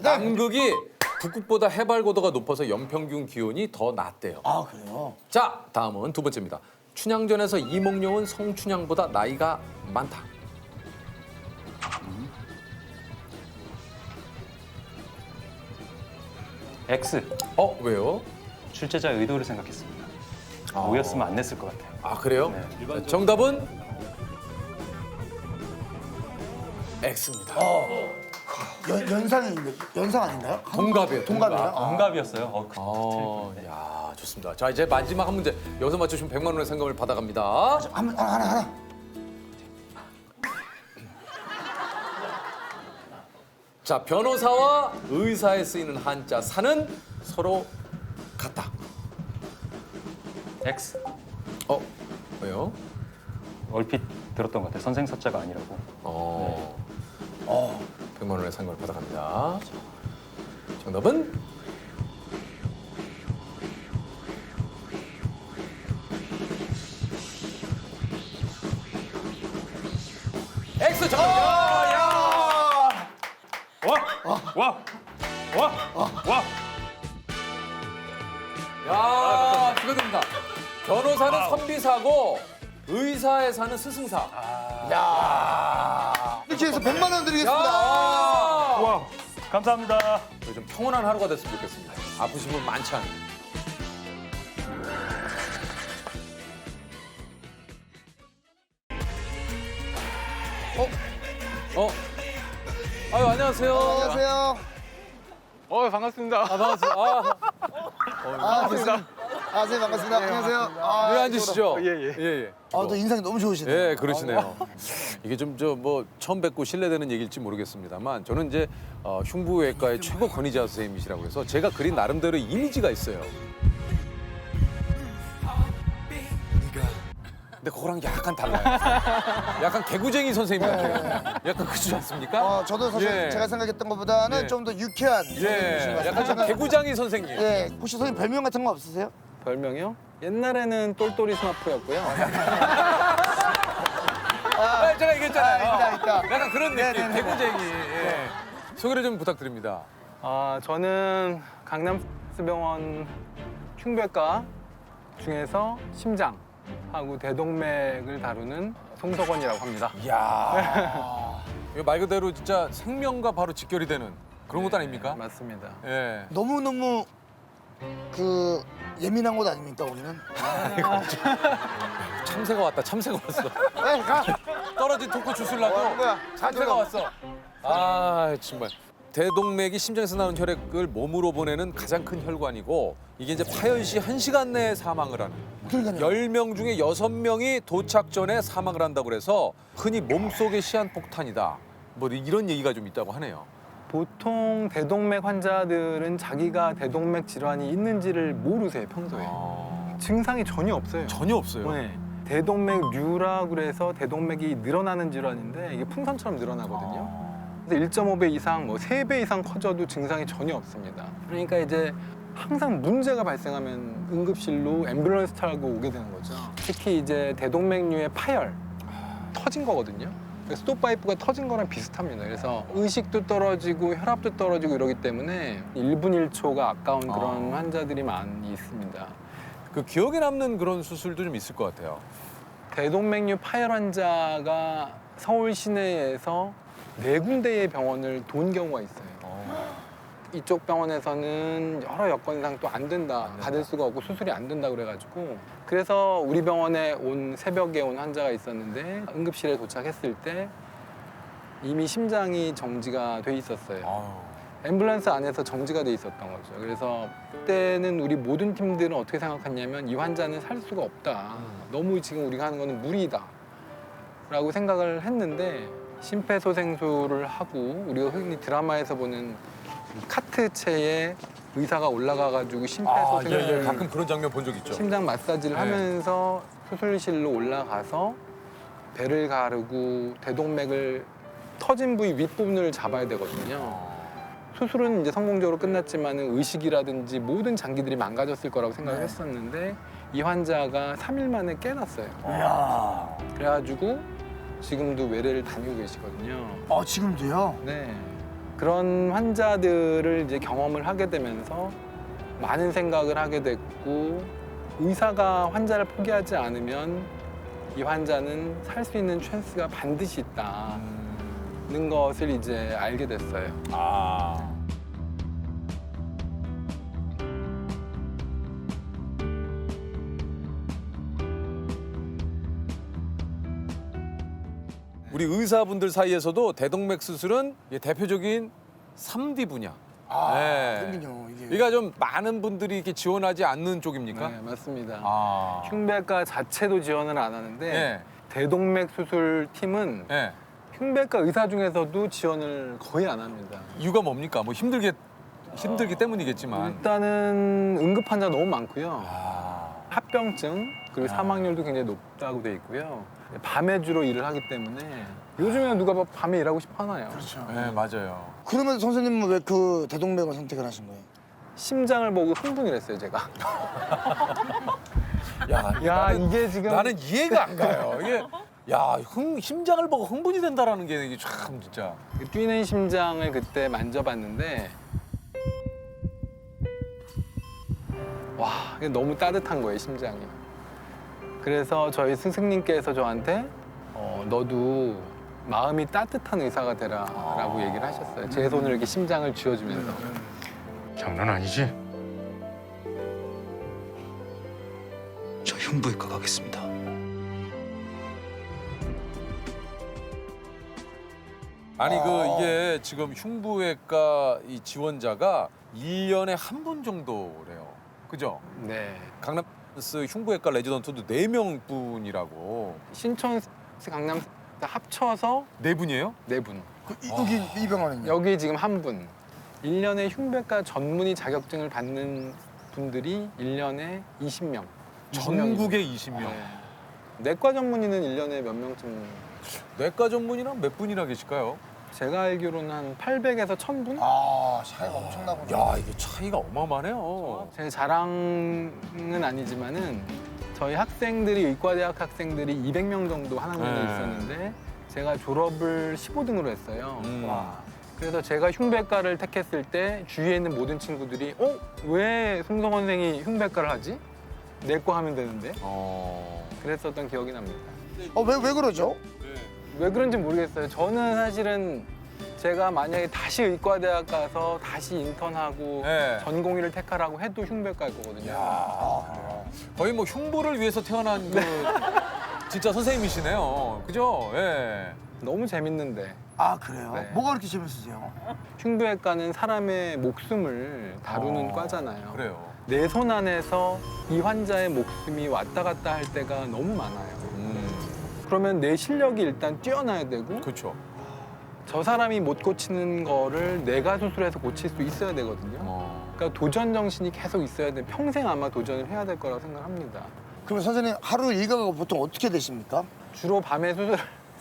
남극이 북극보다 해발 고도가 높아서 연평균 기온이 더 낮대요. 그래요? 자, 다음은 두 번째입니다. 춘향전에서 이몽룡은 성춘향보다 나이가 많다. X. 왜요? 출제자의 의도를 생각했습니다. 오였으면 안 냈을 것 같아요. 그래요? 네. 자, 정답은 X입니다. 연상 아닌가요? 동갑이에요. 동갑이에요? 동갑이었어요. 야, 좋습니다. 자, 이제 마지막 한 문제. 여기서 맞추시면 100만 원의 상금을 받아갑니다. 하나. 자, 변호사와 의사에 쓰이는 한자 사는 서로 같다. X. 왜요? 얼핏 들었던 것 같아요. 선생 서자가 아니라고. 100만 원의 상금을 받아갑니다. 자, 정답은 X 정답. 야, 축하드립니다. 변호사는 선비사고 의사에 사는 스승사. 이렇게 해서 100만 원 드리겠습니다. 와, 감사합니다. 좀 평온한 하루가 됐으면 좋겠습니다. 아프신 분 많지 않아요. 아유, 안녕하세요. 안녕하세요. 반갑습니다. 반갑습니다. 반갑습니다. 선생님 반갑습니다. 안녕하세요. 왜 앉으시죠? 예. 또 인상이 너무 좋으시네요. 예, 그러시네요. 이게 좀 처음 뵙고 실례되는 얘기일지 모르겠습니다만 저는 이제 흉부외과의 최고 권위자 선생님이시라고 해서 제가 그린 나름대로 이미지가 있어요. 근데 그거랑 약간 달라요. 약간 개구쟁이 선생님 같아요. 약간 그렇지 않습니까? 저도 사실 제가 생각했던 것보다는 좀 더 유쾌한 선생님이신 것 같아요. 약간 좀 개구장이 선생님. 예, 혹시 선생님 별명 같은 거 없으세요? 별명이요? 옛날에는 똘똘이 스마프였고요. 제가 얘기했잖아요. 있다. 약간 그런 느낌, 개구쟁이. 예. 소개를 좀 부탁드립니다. 저는 강남병원 흉부외과 중에서 심장하고 대동맥을 다루는 송석원이라고 합니다. 이야. 이거 말 그대로 진짜 생명과 바로 직결이 되는 그런 것도 아닙니까? 맞습니다. 예. 너무너무 예민한 곳 아닙니까, 우리는? 참새가 왔다, 참새가 왔어. 네, 가. 떨어진 토크 주술라고 참새가 왔어. 정말. 대동맥이 심장에서 나오는 혈액을 몸으로 보내는 가장 큰 혈관이고 이게 이제 파열 시 1시간 내에 사망을 하는. 10명 중에 6명이 도착 전에 사망을 한다고 그래서 흔히 몸속의 시한폭탄이다. 뭐 이런 얘기가 좀 있다고 하네요. 보통 대동맥 환자들은 자기가 대동맥 질환이 있는지를 모르세요, 평소에. 증상이 전혀 없어요. 전혀 없어요? 네. 대동맥류라고 그래서 대동맥이 늘어나는 질환인데 이게 풍선처럼 늘어나거든요. 그래서 1.5배 이상, 3배 이상 커져도 증상이 전혀 없습니다. 그러니까 이제 항상 문제가 발생하면 응급실로 앰뷸런스 타고 오게 되는 거죠. 특히 이제 대동맥류의 파열, 터진 거거든요. 스톱파이프가 터진 거랑 비슷합니다. 그래서 의식도 떨어지고 혈압도 떨어지고 이러기 때문에 1분 1초가 아까운 그런 환자들이 많이 있습니다. 그 기억에 남는 그런 수술도 좀 있을 것 같아요. 대동맥류 파열 환자가 서울 시내에서 4군데의 병원을 돈 경우가 있어요. 이쪽 병원에서는 여러 여건상 또 안 된다, 받을 수가 없고 수술이 안 된다 그래가지고 그래서 우리 병원에 새벽에 온 환자가 있었는데 응급실에 도착했을 때 이미 심장이 정지가 돼 있었어요. 앰뷸런스 안에서 정지가 돼 있었던 거죠. 그래서 그때는 우리 모든 팀들은 어떻게 생각했냐면 이 환자는 살 수가 없다. 너무 지금 우리가 하는 거는 무리다 라고 생각을 했는데 심폐소생술을 하고 우리가 흔히 드라마에서 보는 카트체에 의사가 올라가가지고 심폐소생술 가끔 그런 장면 본 적 있죠. 심장 마사지를 하면서 수술실로 올라가서 배를 가르고 대동맥을 터진 부위 윗부분을 잡아야 되거든요. 수술은 이제 성공적으로 끝났지만 의식이라든지 모든 장기들이 망가졌을 거라고 생각을 했었는데 이 환자가 3일 만에 깨났어요. 그래가지고 지금도 외래를 다니고 계시거든요. 지금도요? 네. 그런 환자들을 이제 경험을 하게 되면서 많은 생각을 하게 됐고 의사가 환자를 포기하지 않으면 이 환자는 살 수 있는 찬스가 반드시 있다는 것을 이제 알게 됐어요. 우리 의사분들 사이에서도 대동맥 수술은 대표적인 3D 분야. 그렇군요. 그러니까 좀 많은 분들이 이렇게 지원하지 않는 쪽입니까? 네, 맞습니다. 흉부외과 자체도 지원을 안 하는데 대동맥 수술팀은 흉부외과 의사 중에서도 지원을 거의 안 합니다. 이유가 뭡니까? 뭐 힘들기 때문이겠지만 일단은 응급 환자 너무 많고요. 합병증 그리고 사망률도 굉장히 높다고 돼 있고요. 밤에 주로 일을 하기 때문에 요즘에는 누가 밤에 일하고 싶어 하나요? 그렇죠. 네, 맞아요. 그러면 선생님은 왜 그 대동맥을 선택을 하신 거예요? 심장을 보고 흥분을 했어요, 제가. 이게 지금 나는 이해가 안 가요. 이게 심장을 보고 흥분이 된다라는 게 이게 참 진짜. 뛰는 심장을 그때 만져봤는데 와, 이게 너무 따뜻한 거예요, 심장이. 그래서 저희 스승님께서 저한테 너도 마음이 따뜻한 의사가 되라라고 얘기를 하셨어요. 제 손을 이렇게 심장을 쥐어주면서. 장난 아니지? 흉부외과 가겠습니다. 아니 이게 지금 흉부외과 이 지원자가 1년에 한 분 정도래요. 그죠? 네. 강남스 흉부외과 레지던트도 4명뿐이라고. 신촌, 강남 합쳐서 4분이에요? 4분. 여기 이 병원은요? 여기 지금 한 분. 1년에 흉부외과 전문의 자격증을 받는 분들이 1년에 20명. 전국에 20명. 네. 내과 전문의는 1년에 몇 명쯤? 내과 전문의는 몇 분이나 계실까요? 제가 알기로는 한 800에서 1000분? 아, 차이가 엄청나구나. 야, 이게 차이가 어마어마하네요. 제 자랑은 아니지만은 저희 학생들이 의과대학 학생들이 200명 정도 한 학년에 네. 있었는데 제가 졸업을 15등으로 했어요. 와. 그래서 제가 흉부외과를 택했을 때 주위에 있는 모든 친구들이 왜 송성 선생이 흉부외과를 하지? 내과 하면 되는데. 그랬었던 기억이 납니다. 왜 그러죠? 왜 그런지 모르겠어요. 저는 사실은 제가 만약에 다시 의과대학 가서 다시 인턴하고 네. 전공의를 택하라고 해도 흉부외과일 거거든요. 거의 뭐 흉부를 위해서 태어난 그 진짜 선생님이시네요. 그죠? 예. 너무 재밌는데. 아, 그래요? 네. 뭐가 그렇게 재밌으세요? 흉부외과는 사람의 목숨을 다루는 과잖아요. 그래요. 내 손 안에서 이 환자의 목숨이 왔다 갔다 할 때가 너무 많아요. 그러면 내 실력이 일단 뛰어나야 되고 그렇죠. 저 사람이 못 고치는 거를 내가 수술해서 고칠 수 있어야 되거든요. 그러니까 도전 정신이 계속 있어야 돼. 평생 아마 도전을 해야 될 거라고 생각합니다. 그럼 선생님 하루 일과가 보통 어떻게 되십니까? 주로 밤에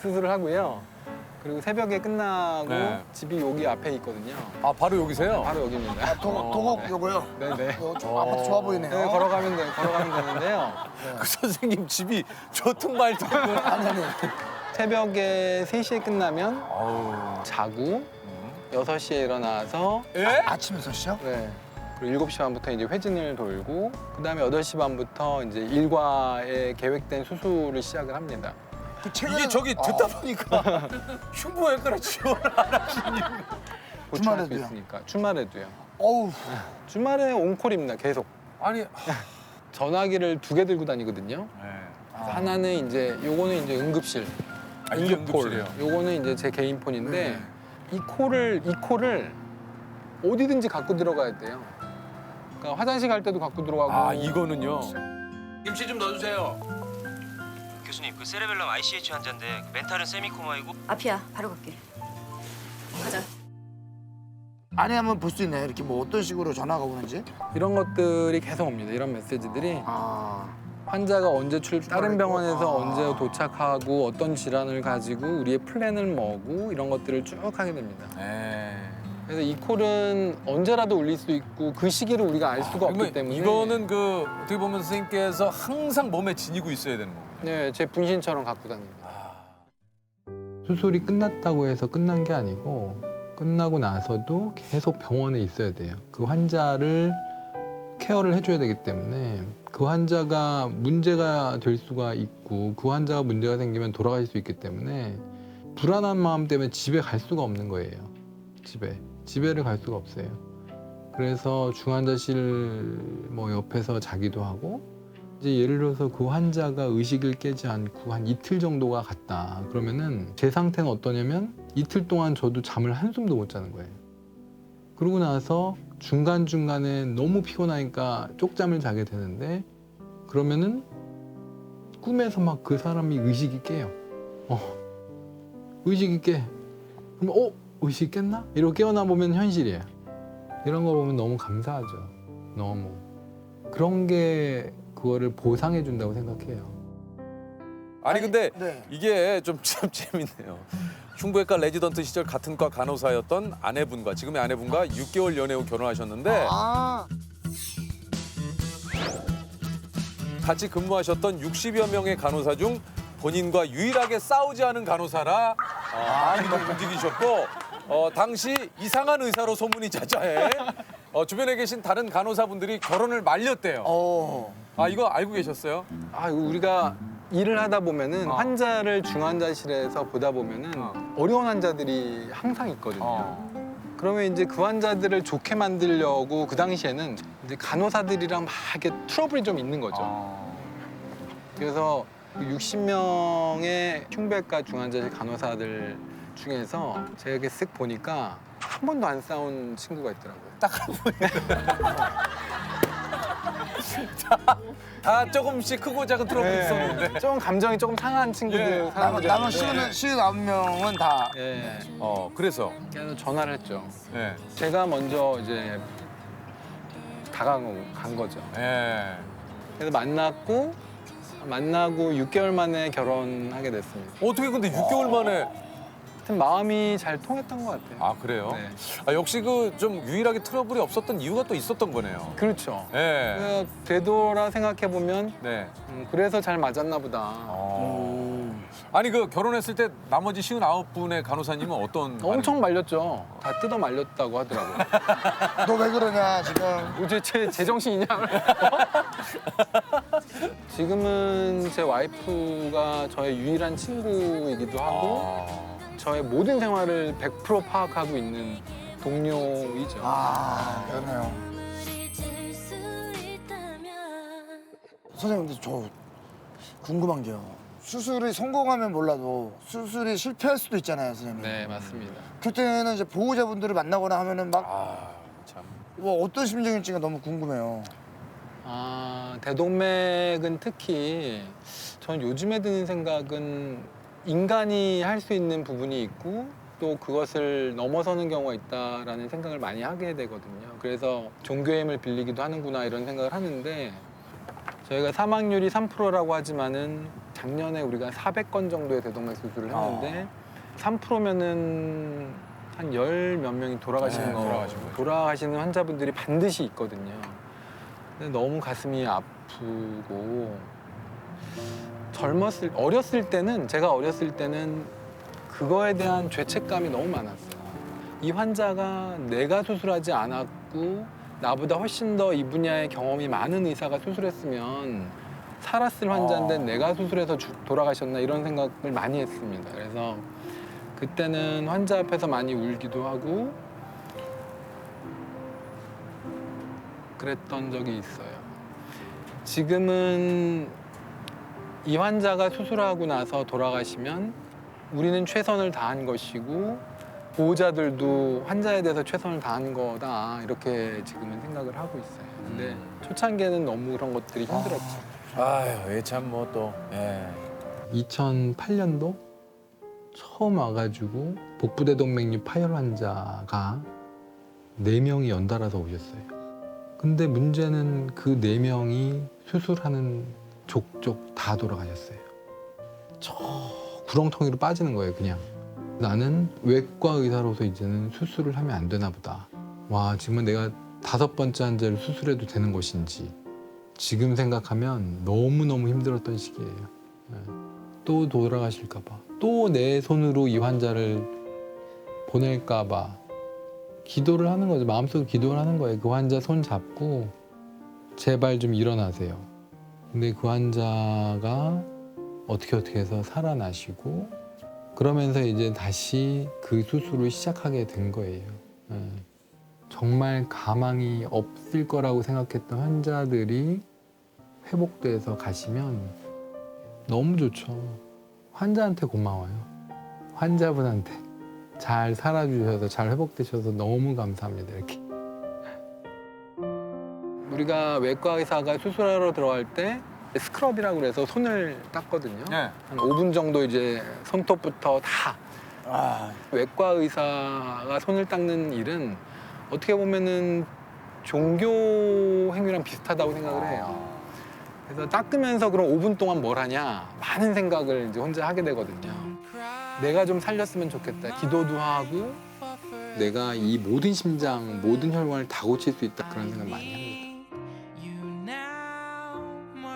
수술을 하고요. 그리고 새벽에 끝나고 네. 집이 여기 앞에 있거든요. 아, 바로 여기세요? 바로 여기입니다. 도곡 요거요? 네네. 아파트 좋아 보이네요. 네, 걸어가면 되는데요. 그 선생님 집이 저통말통은 아니. 새벽에 3시에 끝나면 자고 6시에 일어나서 아침 6시요? 네. 그리고 7시 반부터 이제 회진을 돌고 그다음에 8시 반부터 이제 일과에 계획된 수술을 시작을 합니다. 이게 저기 듣다 보니까 흉부외과를 지원을 안 하시니. 주말에도요? 있으니까. 주말에도요. 어우. 주말에 온콜입니다. 계속. 아니 전화기를 2개 들고 다니거든요. 하나는 이제 요거는 이제 응급실. 이게 응급콜. 응급실이에요? 요거는 이제 제 개인 폰인데 이 콜을 어디든지 갖고 들어가야 돼요. 그러니까 화장실 갈 때도 갖고 들어가고. 아, 이거는요. 김치 좀 넣어주세요. 교수님, 그 세레벨럼 ICH 환자인데 멘탈은 세미코마이고 앞이야. 바로 갈게. 가자. 안에 한번 볼 수 있나요? 이렇게 뭐 어떤 식으로 전화가 오는지? 이런 것들이 계속 옵니다. 이런 메시지들이. 환자가 언제 다른 병원에서 언제 도착하고 어떤 질환을 가지고 우리의 플랜을 뭐고 이런 것들을 쭉 하게 됩니다. 그래서 이 콜은 언제라도 울릴 수 있고 그 시기를 우리가 알 수가 없기 때문에 이거는 그 어떻게 보면 선생님께서 항상 몸에 지니고 있어야 되는 거예요. 네, 제 분신처럼 갖고 다닙니다. 수술이 끝났다고 해서 끝난 게 아니고 끝나고 나서도 계속 병원에 있어야 돼요. 그 환자를 케어를 해줘야 되기 때문에 그 환자가 문제가 될 수가 있고 그 환자가 문제가 생기면 돌아갈 수 있기 때문에 불안한 마음 때문에 집에 갈 수가 없는 거예요. 집에를 갈 수가 없어요. 그래서 중환자실 뭐 옆에서 자기도 하고 이제 예를 들어서 그 환자가 의식을 깨지 않고 한 이틀 정도가 갔다. 그러면은 제 상태는 어떠냐면 이틀 동안 저도 잠을 한숨도 못 자는 거예요. 그러고 나서 중간중간에 너무 피곤하니까 쪽잠을 자게 되는데 그러면은 꿈에서 막 그 사람이 의식이 깨요. 의식이 깨. 그러면 의식이 깼나? 이러고 깨어나 보면 현실이에요. 이런 거 보면 너무 감사하죠. 너무. 그런 게 그거를 보상해 준다고 생각해요. 아니 근데 이게 좀 참 재밌네요. 흉부외과 레지던트 시절 같은 과 간호사였던 아내분과 지금의 아내분과 6개월 연애 후 결혼하셨는데 같이 근무하셨던 60여 명의 간호사 중 본인과 유일하게 싸우지 않은 간호사라 많이 움직이셨고 당시 이상한 의사로 소문이 자자해 주변에 계신 다른 간호사분들이 결혼을 말렸대요. 이거 알고 계셨어요? 우리가 일을 하다 보면은 환자를 중환자실에서 보다 보면은 어려운 환자들이 항상 있거든요. 그러면 이제 그 환자들을 좋게 만들려고 그 당시에는 이제 간호사들이랑 막 이렇게 트러블이 좀 있는 거죠. 그래서 60명의 흉부외과 중환자실 간호사들 중에서 제가 이렇게 쓱 보니까 한 번도 안 싸운 친구가 있더라고요. 딱 한 분. 다 조금씩 크고 작은 트러블이 있었는데. 좀 감정이 조금 상한 친구들. 사람들이 남은 있는데. 59명은 다. 예. 그래서 전화를 했죠. 네. 제가 먼저 이제 간 거죠. 예. 그래서 만나고 6개월 만에 결혼하게 됐습니다. 어떻게 근데 6개월 만에? 하여튼 마음이 잘 통했던 것 같아요. 아 그래요? 네. 아, 역시 그 좀 유일하게 트러블이 없었던 이유가 또 있었던 거네요. 그렇죠. 예. 되돌아 생각해 보면 네. 그래서 잘 맞았나 보다. 아니 그 결혼했을 때 나머지 59분의 간호사님은 어떤? 엄청 말렸죠. 다 뜯어 말렸다고 하더라고요. 너 왜 그러냐 지금. 제 제정신이냐? 지금은 제 와이프가 저의 유일한 친구이기도 하고 저의 모든 생활을 100% 파악하고 있는 동료이죠. 그러네요. 선생님, 근데 저 궁금한 게요. 수술이 성공하면 몰라도 수술이 실패할 수도 있잖아요, 선생님. 네, 맞습니다. 그때는 이제 보호자분들을 만나거나 하면은 막 참. 뭐 어떤 심정일지가 너무 궁금해요. 대동맥은 특히 전 요즘에 드는 생각은 인간이 할 수 있는 부분이 있고 또 그것을 넘어서는 경우가 있다라는 생각을 많이 하게 되거든요. 그래서 종교의 힘을 빌리기도 하는구나 이런 생각을 하는데 저희가 사망률이 3%라고 하지만은 작년에 우리가 400건 정도의 대동맥 수술을 했는데 3%면은 한 10몇 명이 돌아가시는 돌아가시는 환자분들이 반드시 있거든요. 근데 너무 가슴이 아프고 어렸을 때는 제가 어렸을 때는 그거에 대한 죄책감이 너무 많았어요. 이 환자가 내가 수술하지 않았고 나보다 훨씬 더 이 분야의 경험이 많은 의사가 수술했으면 살았을 환자인데 내가 수술해서 돌아가셨나 이런 생각을 많이 했습니다. 그래서 그때는 환자 앞에서 많이 울기도 하고 그랬던 적이 있어요. 지금은 이 환자가 수술하고 나서 돌아가시면 우리는 최선을 다한 것이고 보호자들도 환자에 대해서 최선을 다한 거다 이렇게 지금은 생각을 하고 있어요. 근데 초창기에는 너무 그런 것들이 힘들었죠. 아유, 참 뭐 또. 예. 2008년도 처음 와가지고 복부대동맥류 파열 환자가 4명이 연달아서 오셨어요. 근데 문제는 그 4명이 수술하는 족족 다 돌아가셨어요. 저 구렁텅이로 빠지는 거예요, 그냥. 나는 외과 의사로서 이제는 수술을 하면 안 되나 보다. 와, 지금은 내가 5번째 환자를 수술해도 되는 것인지 지금 생각하면 너무너무 힘들었던 시기예요. 또 돌아가실까 봐. 또 내 손으로 이 환자를 보낼까 봐. 기도를 하는 거죠. 마음속으로 기도를 하는 거예요. 그 환자 손 잡고 제발 좀 일어나세요. 근데 그 환자가 어떻게 해서 살아나시고 그러면서 이제 다시 그 수술을 시작하게 된 거예요. 정말 가망이 없을 거라고 생각했던 환자들이 회복돼서 가시면 너무 좋죠. 환자한테 고마워요. 환자분한테 잘 살아주셔서 잘 회복되셔서 너무 감사합니다. 이렇게. 우리가 외과 의사가 수술하러 들어갈 때 스크럽이라고 그래서 손을 닦거든요. 한 5분 정도 이제 손톱부터 다. 외과 의사가 손을 닦는 일은 어떻게 보면은 종교 행위랑 비슷하다고 생각을 해요. 그래서 닦으면서 그럼 5분 동안 뭘 하냐 많은 생각을 이제 혼자 하게 되거든요. 내가 좀 살렸으면 좋겠다. 기도도 하고 내가 이 모든 심장, 모든 혈관을 다 고칠 수 있다 그런 생각 많이 합니다.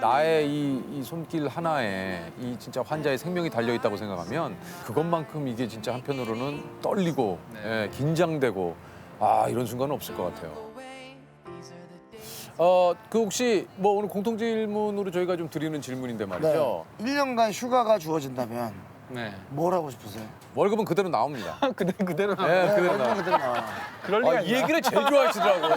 나의 이 손길 하나에 이 진짜 환자의 생명이 달려 있다고 생각하면 그것만큼 이게 진짜 한편으로는 떨리고 긴장되고 이런 순간은 없을 것 같아요. 그 혹시 뭐 오늘 공통 질문으로 저희가 좀 드리는 질문인데 말이죠. 네. 1년간 휴가가 주어진다면 뭘 하고 싶으세요? 월급은 그대로 나옵니다. 그대로 나와요. 네, 그대로 나와요. 그대로 나와요. 그럴 리가 이 얘기를 제일 좋아하시더라고.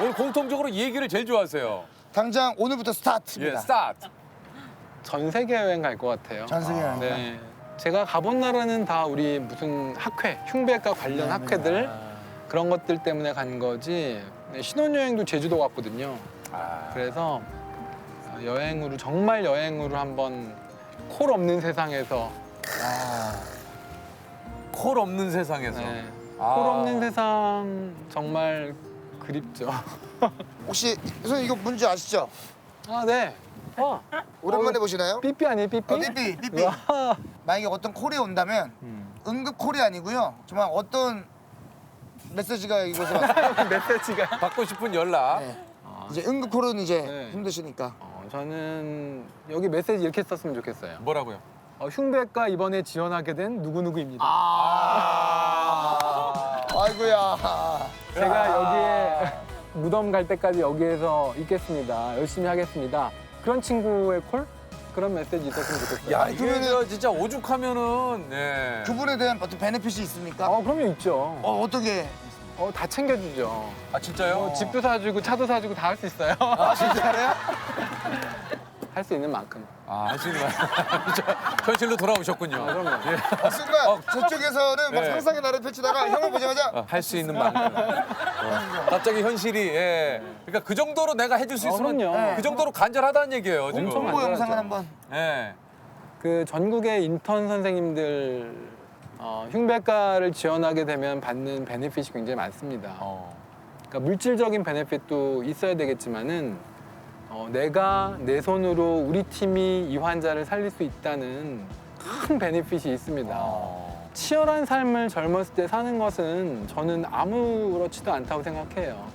오늘 공통적으로 이 얘기를 제일 좋아하세요. 당장 오늘부터 스타트입니다. 스타트. 전 세계 여행 갈 것 같아요. 전 세계 여행. 네. 제가 가본 나라는 다 우리 무슨 학회, 흉배과 관련 학회들 그런 것들 때문에 간 거지. 네, 신혼여행도 제주도 갔거든요. 그래서 여행으로 정말 여행으로 한번 콜 없는 세상에서 콜 없는 세상에서. 네. 아. 콜 없는 세상 정말 그립죠. 혹시 선생님 이거 뭔지 아시죠? 아 네. 오랜만에 보시나요? 삐삐 아니에요 삐삐? 삐삐. 만약에 어떤 콜이 온다면 응급 콜이 아니고요. 정말 어떤 메시지가 이곳에 왔어요. 메시지가 받고 싶은 연락. 이제 응급 콜은 이제 힘드시니까. 저는 여기 메시지 이렇게 썼으면 좋겠어요. 뭐라고요? 흉배과 이번에 지원하게 된 누구누구입니다. 아이고야. 제가 여기에 무덤 갈 때까지 여기에서 있겠습니다. 열심히 하겠습니다. 그런 친구의 콜? 그런 메시지 있었으면 좋겠어요. 야, 이게 진짜 오죽하면은 네. 그분에 대한 어떤 베네핏이 있습니까? 그럼요 있죠. 어떻게? 다 챙겨주죠. 아 진짜요? 집도 사주고 차도 사주고 다 할 수 있어요. 아 진짜요? 할 수 있는 만큼. 할 수 있는 만큼. 현실로 돌아오셨군요. 그럼요. 순간 저쪽에서는 막 네. 상상의 나를 펼치다가 형을 보자마자 할 수 있는 만큼. 갑자기 현실이 그러니까 그 정도로 내가 해줄 수 있으면 그럼요. 그 정도로 간절하다는 얘기예요. 지금. 홍보 영상을 한번. 네. 그 전국의 인턴 선생님들 흉배과를 지원하게 되면 받는 베네핏이 굉장히 많습니다. 그러니까 물질적인 베네핏도 있어야 되겠지만은 내가 내 손으로 우리 팀이 이 환자를 살릴 수 있다는 큰 베네핏이 있습니다. 치열한 삶을 젊었을 때 사는 것은 저는 아무렇지도 않다고 생각해요.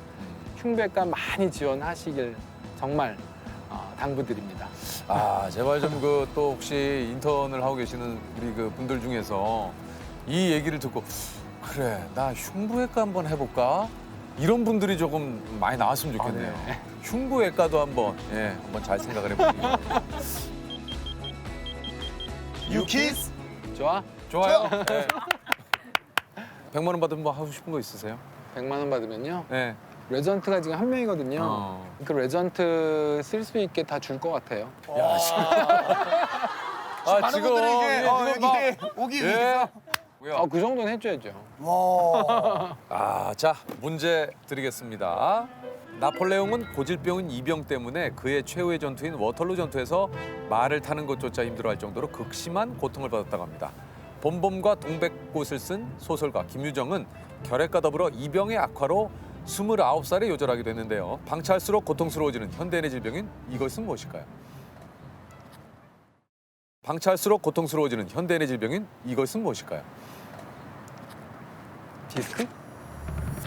흉배과 많이 지원하시길 정말 당부드립니다. 제발 좀 그 또 혹시 인턴을 하고 계시는 우리 그 분들 중에서 이 얘기를 듣고 그래 나 흉부외과 한번 해볼까 이런 분들이 조금 많이 나왔으면 좋겠네요. 흉부외과도 한번 한번 잘 생각을 해볼게요. 유키스 좋아요. 네. 100만 원 받으면 뭐 하고 싶은 거 있으세요? 100만 원 받으면요. 네. 레전트가 지금 한 명이거든요. 그 레전트 쓸 수 있게 다 줄 것 같아요. 야, 많은 분들이 이제 여기 오기 위해서. 그 정도는 해줘야죠. 와. 자 문제 드리겠습니다. 나폴레옹은 고질병인 이병 때문에 그의 최후의 전투인 워털루 전투에서 말을 타는 것조차 힘들어할 정도로 극심한 고통을 받았다고 합니다. 봄봄과 동백꽃을 쓴 소설가 김유정은 결핵과 더불어 이병의 악화로 29살에 요절하게 됐는데요. 방치할수록 고통스러워지는 현대인의 질병인 이것은 무엇일까요? 방치할수록 고통스러워지는 현대인의 질병인 이것은 무엇일까요? 디스크?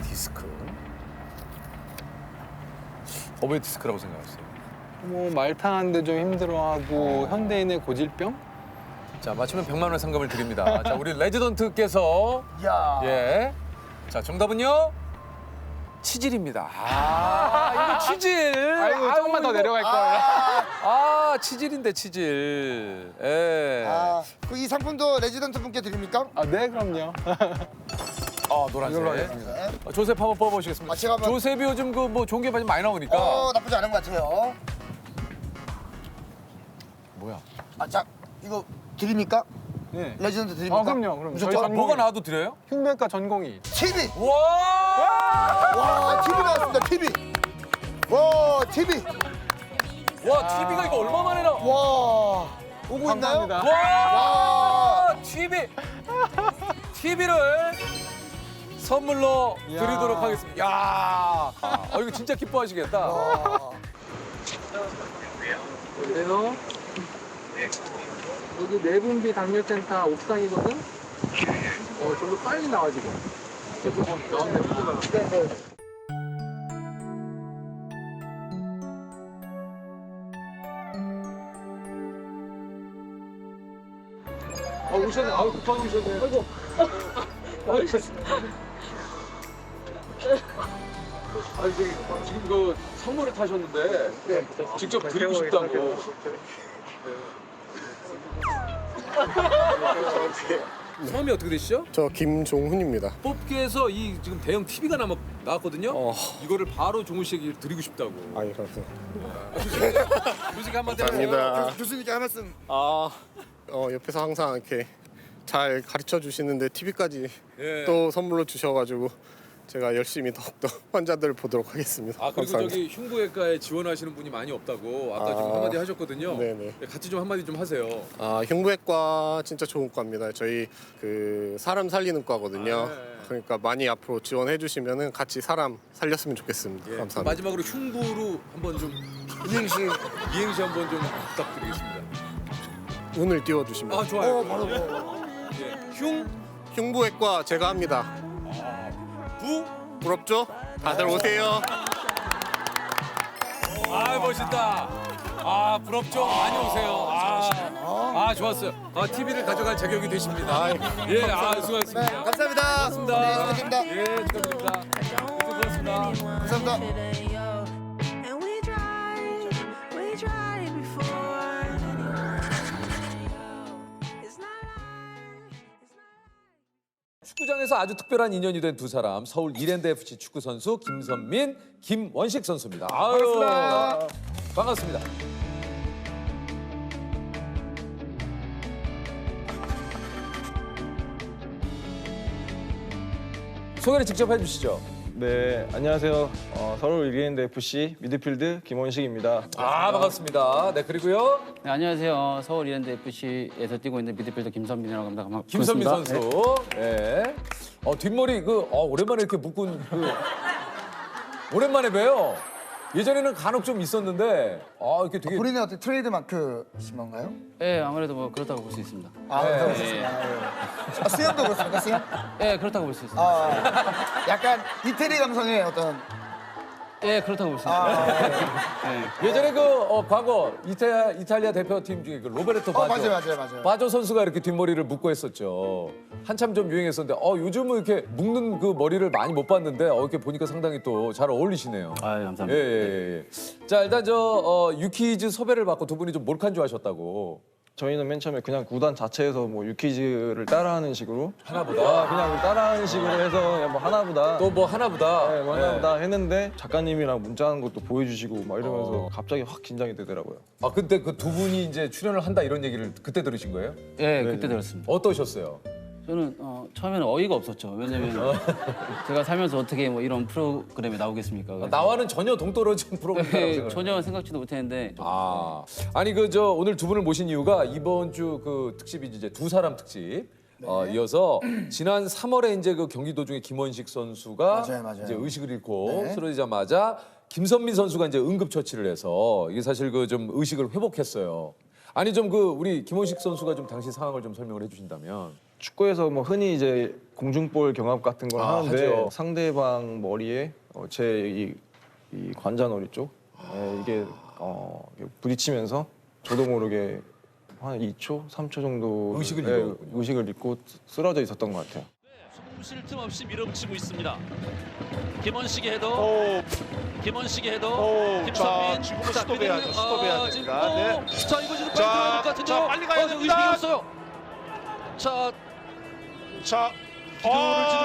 디스크. 왜 디스크라고 생각하세요? 뭐 말 타는데 좀 힘들어하고 현대인의 고질병? 자 맞추면 100만 원의 상금을 드립니다. 자 우리 레지던트께서 자 정답은요 치질입니다. 이거 치질. 아이고 조금만 더 내려갈 걸. 치질인데 치질. 이 상품도 레지던트 분께 드립니까? 네 그럼요. 노란색. 이걸로 하겠습니다. 조셉 한번 뽑아보시겠습니다. 제가 한번... 조셉이 요즘 그 뭐 좋은 게 많이 나오니까. 나쁘지 않은 것 같아요. 뭐야? 자 이거 드립니까? 네. 레지던트 드립니까? 그럼요. 저희 뭐가 나와도 드려요? 흉배과 전공의. TV. 와! TV 나왔습니다. TV. 와 TV. 와 TV가 이거 얼마 만에 나? 와 오고 있나요? 와 TV. TV를 선물로 드리도록 하겠습니다. 야, 이거 진짜 기뻐하시겠다. 그래요? 여기 내분비 당뇨센터 옥상이거든? 저도 빨리 나와 지금. 나온대. 오셨네. 급하게 오셨네. 아이고. 지금 그 선물을 타셨는데 직접 드리고 싶다고. 성함이 어떻게 되시죠? 저 김종훈입니다. 뽑기에서 이 지금 대형 TV가 나왔거든요. 이거를 바로 종훈 씨에게 드리고 싶다고. 아니 그래서. 교수님 한마디 감사합니다. 하세요. 교수님께 한 말씀. 옆에서 항상 이렇게 잘 가르쳐 주시는데 TV까지 예. 또 선물로 주셔가지고 제가 열심히 더욱더 환자들 보도록 하겠습니다. 아 그리고 감사합니다. 저기 흉부외과에 지원하시는 분이 많이 없다고 아까 좀 한마디 하셨거든요. 네네. 같이 좀 한마디 좀 하세요. 흉부외과 진짜 좋은 과입니다. 저희 그 사람 살리는 과거든요. 그러니까 많이 앞으로 지원해 주시면은 같이 사람 살렸으면 좋겠습니다. 감사합니다. 마지막으로 흉부로 한번 좀 이행시 한번 좀 부탁드리겠습니다. 운을 띄워 주시면. 좋아요. 바로. 흉부외과 제가 합니다. 부럽죠? 다들 오세요. 멋있다. 부럽죠? 많이 오세요. 좋았어요. TV를 가져갈 자격이 되십니다. 예, 수고하셨습니다. 감사합니다. 고맙습니다. 네, 수고하셨습니다. 예, 축하드립니다. 고맙습니다. 감사합니다. 축구장에서 아주 특별한 인연이 된 두 사람, 서울 이랜드 FC 축구 선수 김선민, 김원식 선수입니다. 반갑습니다. 반갑습니다. 소개를 직접 해주시죠. 네, 안녕하세요. 서울 이랜드 FC 미드필드 김원식입니다. 반갑습니다. 네, 그리고요. 네, 안녕하세요. 서울 이랜드 FC에서 뛰고 있는 미드필더 김선민이라고 합니다. 김선민 반갑습니다. 선수. 네. 뒷머리 오랜만에 이렇게 묶은 오랜만에 봬요. 예전에는 간혹 좀 있었는데 이렇게 되게 본인의 어떤 트레이드 마크이신 건가요? 네, 아무래도 뭐 그렇다고 볼 수 있습니다. 그렇다고 볼 수 있습니다. 수염도 그렇습니까, 수염? 네, 그렇다고 볼 수 있습니다. 약간 이태리 감성의 어떤. 네, 그렇다고 볼 수 있습니다. 예전에 과거 이탈리아 대표팀 중에 로베르토 바조. 맞아요. 바조 선수가 이렇게 뒷머리를 묶고 했었죠. 한참 좀 유행했었는데 요즘은 이렇게 묶는 그 머리를 많이 못 봤는데 이렇게 보니까 상당히 또 잘 어울리시네요. 감사합니다. 예. 자, 일단 유키즈 섭외를 받고 두 분이 좀 몰칸주 하셨다고. 저희는 맨 처음에 그냥 구단 자체에서 뭐 유키즈를 따라하는 식으로 하나보다 그냥 따라하는 식으로 해서 그냥 뭐 하나보다 또 뭐 하나보다 네, 뭐 하나보다 했는데 작가님이랑 문자하는 것도 보여주시고 막 이러면서 갑자기 확 긴장이 되더라고요. 근데 그 두 분이 이제 출연을 한다 이런 얘기를 그때 들으신 거예요? 네, 그때 들었습니다. 어떠셨어요? 저는 처음에는 어이가 없었죠. 왜냐면 제가 살면서 어떻게 뭐 이런 프로그램에 나오겠습니까? 그래서 나와는 전혀 동떨어진 프로그램이라고 생각해요. 전혀 생각지도 못했는데. 아니 오늘 두 분을 모신 이유가 이번 주 그 특집이 이제 두 사람 특집. 이어서 지난 3월에 이제 그 경기 도중에 김원식 선수가 맞아요. 이제 의식을 잃고 쓰러지자마자 김선민 선수가 이제 응급 처치를 해서 이게 사실 그 좀 의식을 회복했어요. 아니 좀 우리 김원식 선수가 좀 당시 상황을 좀 설명을 해주신다면. 축구에서 뭐 흔히 이제 공중볼 경합 같은 걸 하는데 하죠. 상대방 머리에 제 이 관자놀이 쪽 이게 부딪히면서 저도 모르게 한 2초, 3초 정도 의식을 잃고 쓰러져 있었던 것 같아요. 쉴 틈 없이 밀어붙이고 있습니다. 김원식의 헤더. 김원식의 헤더. 김선민. 지금은 스톱해야죠. 스톱해야 됩니다. 네. 자, 이거 지금 빨리 들어가야 될 것 같은데요. 자, 빨리 가야 됩니다. 의식이 없어요. 자,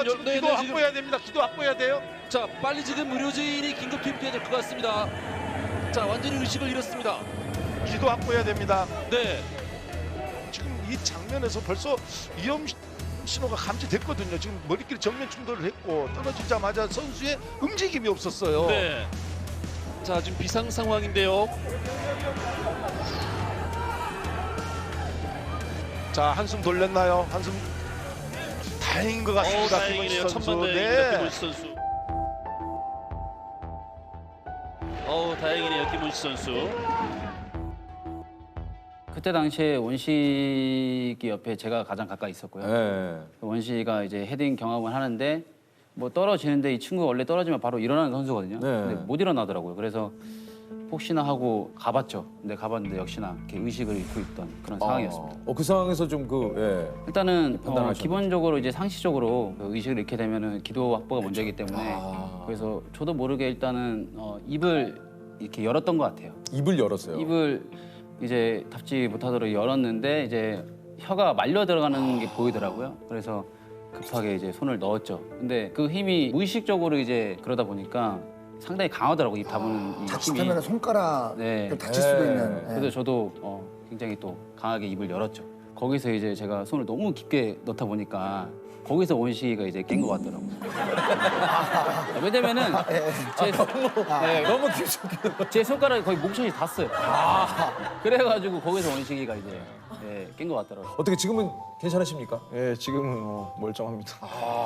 지금 기도 확보해야 됩니다. 기도 확보해야 돼요. 자, 빨리 지금 의료진이 긴급 투입돼야 될 것 같습니다. 자, 완전히 의식을 잃었습니다. 기도 확보해야 됩니다. 네. 지금 이 장면에서 벌써 위험 신호가 감지됐거든요. 지금 머리끼리 정면 충돌을 했고 떨어지자마자 선수의 움직임이 없었어요. 네. 자, 지금 비상 상황인데요. 자, 한숨 돌렸나요? 한숨. 다행인 것 같습니다. 다행이네요. 김원식 선수. 천만다행입니다. 김원식 선수. 다행이네요. 김원식 선수. 그때 당시에 원식이 옆에 제가 가장 가까이 있었고요. 원식이가 이제 헤딩 경합을 하는데 뭐 떨어지는데 이 친구가 원래 떨어지면 바로 일어나는 선수거든요. 근데 못 일어나더라고요. 그래서 혹시나 하고 가봤죠. 근데 가봤는데 역시나 이렇게 의식을 잃고 있던 그런 상황이었습니다. 그 상황에서 좀 일단은 판단하셨나요? 기본적으로 이제 상식적으로 의식을 잃게 되면은 기도 확보가 먼저이기 때문에 그래서 저도 모르게 일단은 입을 이렇게 열었던 것 같아요. 입을 열었어요. 입을 이제 답지 못하도록 열었는데 이제 혀가 말려 들어가는 게 보이더라고요. 그래서 급하게 이제 손을 넣었죠. 근데 그 힘이 무의식적으로 이제 그러다 보니까 상당히 강하더라고요. 입 다무는 이 힘이. 자칫하면 손가락 네. 다칠 수도 있는. 그래서 저도 굉장히 또 강하게 입을 열었죠. 거기서 이제 제가 손을 너무 깊게 넣다 보니까 거기서 원식이가 이제 깬 것 같더라고요. 왜냐면은 너무 깊숙이 제 손가락이 거의 목젖이 닿았어요. 그래가지고 거기서 원식이가 이제 깬 것 같더라고요. 어떻게 지금은 괜찮으십니까? 예, 지금은 멀쩡합니다.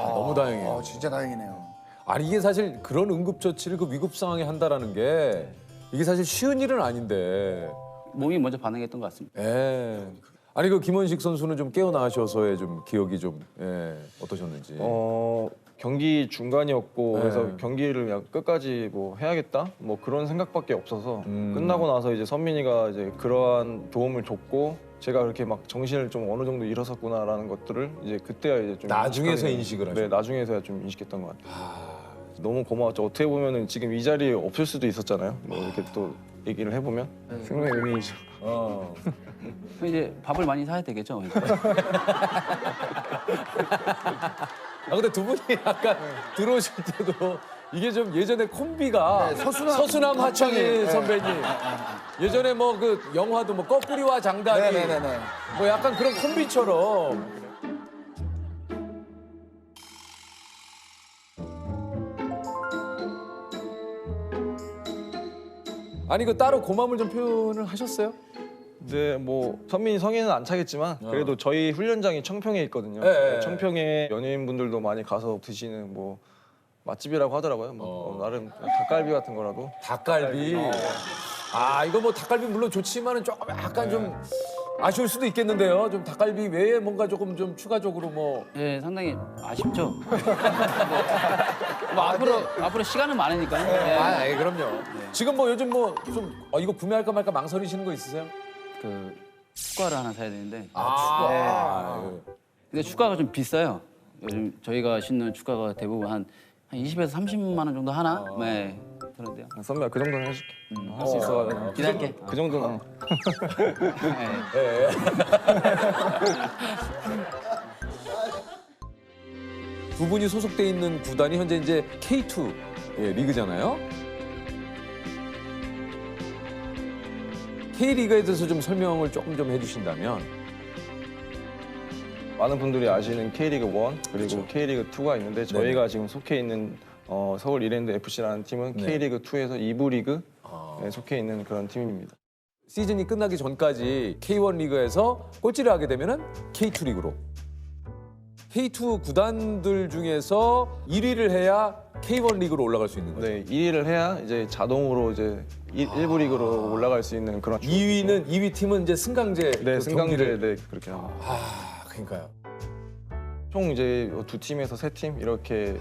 너무 다행이에요. 진짜 다행이네요. 아니 이게 사실 그런 응급처치를 그 위급 상황에 한다라는 게 이게 사실 쉬운 일은 아닌데 몸이 먼저 반응했던 것 같습니다. 예. 아니 그 김원식 선수는 좀 깨어나셔서의 좀 기억이 좀 어떠셨는지. 경기 중간이었고 네. 그래서 경기를 그냥 끝까지 뭐 해야겠다 뭐 그런 생각밖에 없어서 끝나고 나서 이제 선민이가 이제 그러한 도움을 줬고 제가 그렇게 막 정신을 좀 어느 정도 잃었었구나라는 것들을 이제 그때야 이제 좀 나중에서 인식하게- 인식을 네, 하셨구나. 나중에서야 좀 인식했던 것 같아요. 너무 고마웠죠. 어떻게 보면은 지금 이 자리에 없을 수도 있었잖아요. 뭐 이렇게 또 얘기를 해보면 생명의 은인이죠. 이제 밥을 많이 사야 되겠죠. 근데 두 분이 약간 들어오실 때도 이게 좀 예전에 콤비가 서수남 하창일 선배님 예전에 뭐 그 영화도 뭐 거꾸리와 장단이 뭐 약간 그런 콤비처럼 아니 그 따로 고마움을 좀 표현을 하셨어요? 네, 뭐 선민이 성인은 안 차겠지만 그래도 저희 훈련장이 청평에 있거든요. 네. 청평에 연예인분들도 많이 가서 드시는 뭐 맛집이라고 하더라고요. 뭐 나름 닭갈비 같은 거라도. 닭갈비. 아 이거 뭐 닭갈비 물론 좋지만은 조금 약간 좀 아쉬울 수도 있겠는데요. 좀 닭갈비 외에 뭔가 조금 좀 추가적으로 뭐. 네, 상당히 아쉽죠. 뭐 앞으로 시간은 많으니까요. 네. 그럼요. 지금 뭐 요즘 뭐 좀 이거 구매할까 말까 망설이시는 거 있으세요? 그 축구화를 하나 사야 되는데. 축구화. 근데 축구화가 좀 비싸요. 요즘 저희가 신는 축구화가 대부분 한 20에서 30만 원 정도 하나? 네. 그런데요. 선배야 그 정도는 해줄게. 할 수 있어. 기다릴게. 그 정도는. 두 분이 소속돼 있는 구단이 현재 이제 K2 리그잖아요. K리그에 대해서 좀 설명을 조금 좀 해주신다면. 많은 분들이 아시는 K리그 1 그리고 그렇죠. K리그 2가 있는데 저희가 지금 속해 있는 서울 이랜드 FC라는 팀은 네. K리그 2에서 2부 리그에 속해 있는 그런 팀입니다. 시즌이 끝나기 전까지 K1 리그에서 꼴찌를 하게 되면은 K2 리그로. K2 구단들 중에서 1위를 해야 K1 리그로 올라갈 수 있는 거죠. 네, 1위를 해야 이제 자동으로 이제 1부 리그로 올라갈 수 있는 그런. 2위 팀은 이제 승강제. 네, 그 승강제 경기를. 네 그렇게 합니다. 그러니까요. 총 이제 2팀에서 3팀 이렇게.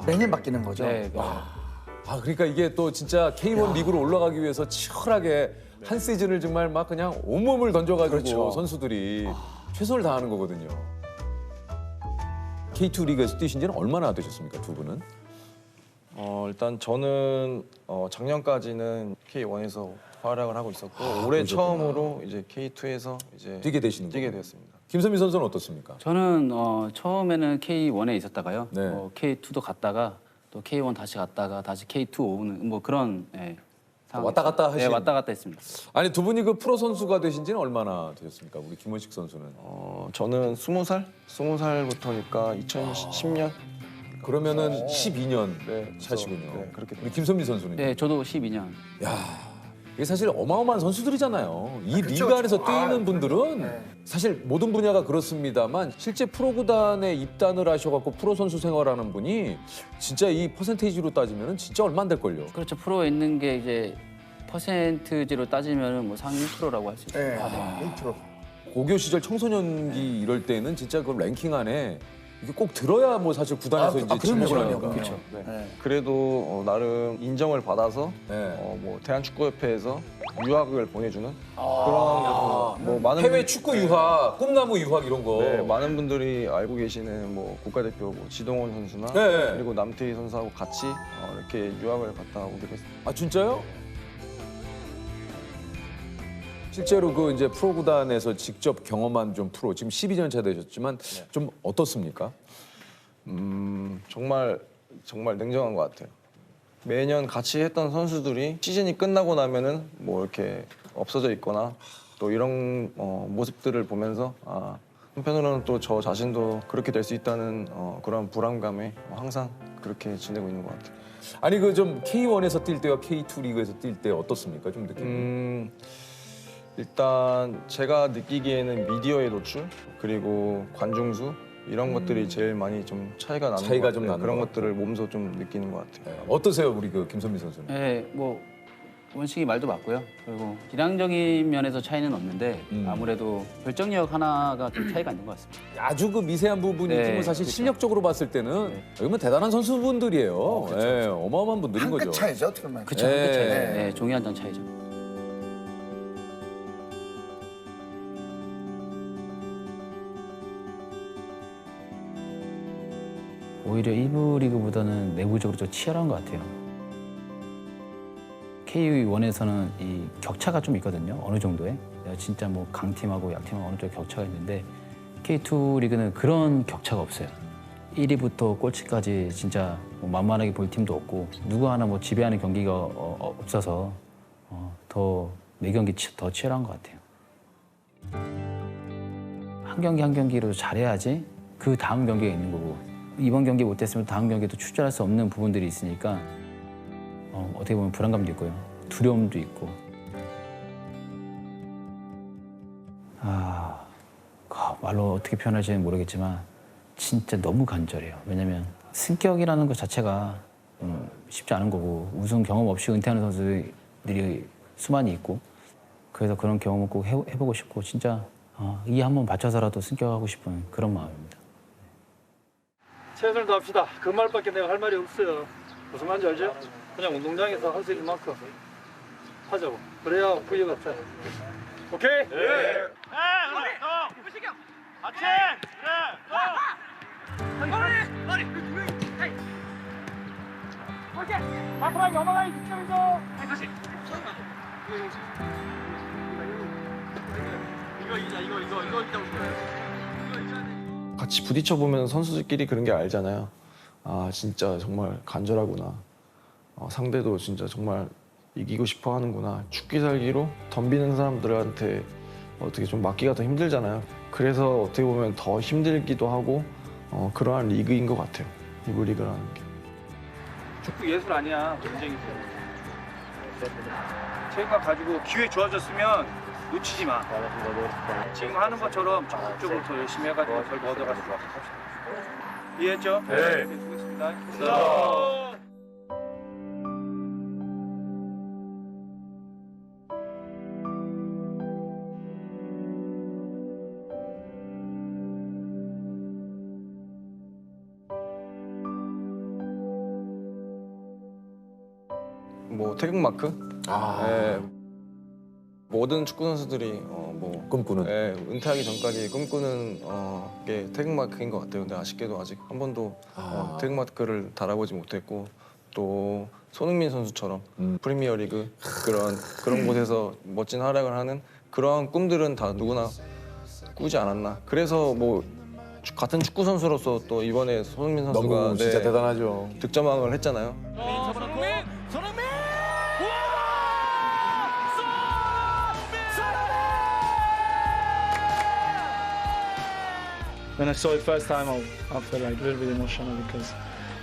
매년 바뀌는 거죠. 네. 그러니까 이게 또 진짜 K1 리그로 올라가기 위해서 치열하게 한 시즌을 정말 막 그냥 온몸을 던져가지고 그렇죠. 선수들이 최선을 다하는 거거든요. K2 리그에서 뛰신 지는 얼마나 되셨습니까, 두 분은? 일단 저는 작년까지는 K1에서 활약을 하고 있었고 올해 그러셨구나. 처음으로 이제 K2에서 이제 뛰게 되시는 뛰게 거군요. 되었습니다. 김선미 선수는 어떻습니까? 저는 처음에는 K1에 있었다가요. 네. K2도 갔다가 또 K1 다시 갔다가 다시 K2 오는 뭐 그런 상황이 왔다 갔다 있어요. 하신. 네, 왔다 갔다 했습니다. 아니 두 분이 그 프로 선수가 되신 지는 얼마나 되셨습니까? 우리 김원식 선수는. 저는 20살부터니까 2010년. 그러면은 12년 네, 차시군요. 네, 그렇게 우리 김선미 선수는. 네, 저도 12년. 이게 사실 어마어마한 선수들이잖아요. 이 그쵸, 리그 안에서 그쵸. 뛰는 분들은 사실 모든 분야가 그렇습니다만 실제 프로 구단에 입단을 하셔갖고 프로 선수 생활하는 분이 진짜 이 퍼센테이지로 따지면 진짜 얼마 안 될걸요. 그렇죠. 프로에 있는 게 이제 퍼센트지로 따지면 뭐 상위 1%라고 할 수 있어요. 네, 1%. 고교 시절 청소년기 이럴 때는 진짜 그 랭킹 안에 이게 꼭 들어야 뭐 사실 구단에서 이제 지목을 하니까. 그렇죠. 그래도 나름 인정을 받아서 뭐 대한축구협회에서 유학을 보내주는 그런 뭐 많은 해외 축구 유학, 꿈나무 유학 이런 거. 네, 많은 분들이 알고 계시는 뭐 국가대표 뭐 지동원 선수나 네. 그리고 남태희 선수하고 같이 이렇게 유학을 갔다 오게 됐습니다. 아 진짜요? 실제로 그 이제 프로 구단에서 직접 경험한 좀 프로 지금 12년 차 되셨지만 좀 어떻습니까? 정말 냉정한 것 같아요. 매년 같이 했던 선수들이 시즌이 끝나고 나면은 뭐 이렇게 없어져 있거나 또 이런 모습들을 보면서 한편으로는 또 저 자신도 그렇게 될 수 있다는 그런 불안감에 항상 그렇게 지내고 있는 것 같아요. 아니 그 좀 K1에서 뛸 때와 K2 리그에서 뛸 때 어떻습니까? 좀 느낌? 일단 제가 느끼기에는 미디어의 노출 그리고 관중 수 이런 것들이 제일 많이 좀 차이가 나는 차이가 것 좀 같아요. 나는 그런 것 것들을 몸소 좀 느끼는 것 같아요. 어떠세요, 우리 그 김선미 선수는? 네, 뭐 원식이 말도 맞고요. 그리고 기량적인 면에서 차이는 없는데 아무래도 결정력 하나가 좀 차이가 있는 것 같습니다. 아주 그 미세한 부분이지 네, 뭐 사실 그렇죠. 실력적으로 봤을 때는 여기 뭐 대단한 선수분들이에요. 예, 어마어마한 분들인 한 거죠. 끗 차이죠, 어떻게 보면. 그쵸, 한 끗 차이. 네. 네, 종이 한 장 차이죠. 오히려 1부 리그보다는 내부적으로 좀 치열한 것 같아요. K1에서는 이 격차가 좀 있거든요. 어느 정도의. 진짜 뭐 강팀하고 약팀하고 어느 정도 격차가 있는데 K2 리그는 그런 격차가 없어요. 1위부터 꼴찌까지 진짜 뭐 만만하게 볼 팀도 없고 누구 하나 뭐 지배하는 경기가 없어서 더 매 경기 더 치열한 것 같아요. 한 경기 한 경기로 잘해야지 그 다음 경기가 있는 거고 이번 경기 못했으면 다음 경기도 출전할 수 없는 부분들이 있으니까 어떻게 보면 불안감도 있고요. 두려움도 있고. 말로 어떻게 표현할지는 모르겠지만 진짜 너무 간절해요. 왜냐면 승격이라는 것 자체가 쉽지 않은 거고 우승 경험 없이 은퇴하는 선수들이 수많이 있고 그래서 그런 경험을 꼭 해보고 싶고 진짜 이 한 번 바쳐서라도 승격하고 싶은 그런 마음입니다. 최선을 다합시다. 그 말밖에 내가 할 말이 없어요. 무슨 말인지 알죠? 그냥 운동장에서 할 수 있는 만큼 하자고. 그래야 부여 같아. 오케이? 네. 우식형 같이. 머리. 오케이. 앞으로 넘어가기 직전이죠. 다시. 이거 이기자고 싶어요. 같이 부딪혀 보면 선수들끼리 그런 게 알잖아요. 진짜 정말 간절하구나. 상대도 진짜 정말 이기고 싶어 하는구나. 죽기 살기로 덤비는 사람들한테 어떻게 좀 막기가 더 힘들잖아요. 그래서 어떻게 보면 더 힘들기도 하고 그러한 리그인 것 같아요. 리그 리그라는 게. 축구 예술 아니야. 전쟁이지. 체육관 가지고 기회 주어졌으면 놓치지 마. 지금 하는 것처럼 적극적으로 더 열심히 해가지고 결과 얻어가서 합시다. 이해했죠? 네. 수고했습니다. 뭐 태극마크? 예, 모든 축구 선수들이 뭐 꿈꾸는 은퇴하기 전까지 꿈꾸는 게 태극마크인 것 같아요. 근데 아쉽게도 아직 한 번도 태극마크를 달아보지 못했고 또 손흥민 선수처럼 프리미어리그 그런 곳에서 멋진 활약을 하는 그러한 꿈들은 다 누구나 꾸지 않았나. 그래서 뭐 같은 축구 선수로서 또 이번에 손흥민 선수가 너무 진짜 대단하죠. 득점왕을 했잖아요. 손흥민! When I saw it first time, I felt like a little bit emotional because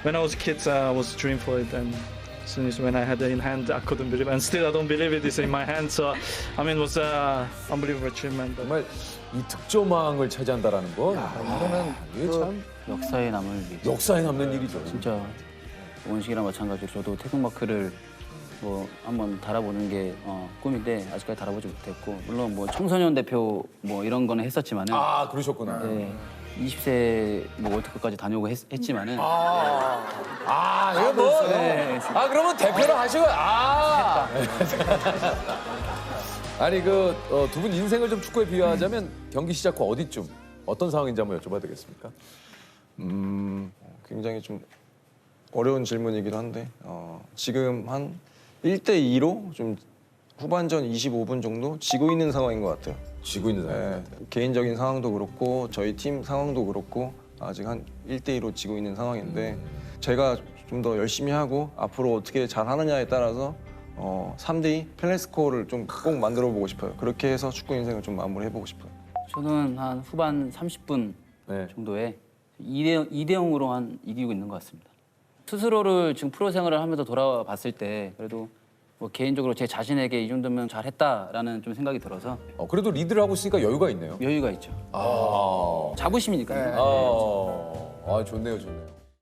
when I was a kid, I was dreaming for it, and as soon as when I had it in hand, I couldn't believe it, and still I don't believe it is in my hand. So, I mean, it was an unbelievable achievement. 정말 이 득점왕을 차지한다라는 건 이게 참 역사에 남을 일. 역사에 남는 일이죠. 진짜 원식이랑 마찬가지로 저도 태극마크를 뭐 한번 달아보는 게 꿈인데 아직까지 달아보지 못했고 물론 뭐 청소년 대표 뭐 이런 거는 했었지만은 그러셨구나. 네, 20세 뭐 월드컵까지 다녀오고 했지만은 이거 뭐 네. 그러면 대표를 하시고 아니 그 두 분 인생을 좀 축구에 비유하자면 경기 시작 후 어디쯤 어떤 상황인지 한번 여쭤봐도 되겠습니까? 굉장히 좀 어려운 질문이기도 한데 지금 한 1대2로 좀 후반전 25분 정도 지고 있는 상황인 것 같아요. 지고 있는 상황. 네, 개인적인 상황도 그렇고 저희 팀 상황도 그렇고 아직 한 1대2로 지고 있는 상황인데 제가 좀 더 열심히 하고 앞으로 어떻게 잘하느냐에 따라서 3대2 펠레스코어를 좀 꼭 만들어 보고 싶어요. 그렇게 해서 축구 인생을 좀 마무리해보고 싶어요. 저는 한 후반 30분 정도에 2대 0으로 한 이기고 있는 것 같습니다. 스스로를 지금 프로 생활을 하면서 돌아봤을 때 그래도 뭐 개인적으로 제 자신에게 이 정도면 잘했다라는 좀 생각이 들어서 그래도 리드를 하고 있으니까 여유가 있네요. 여유가 있죠. 자부심이니까요. 좋네요, 좋네요.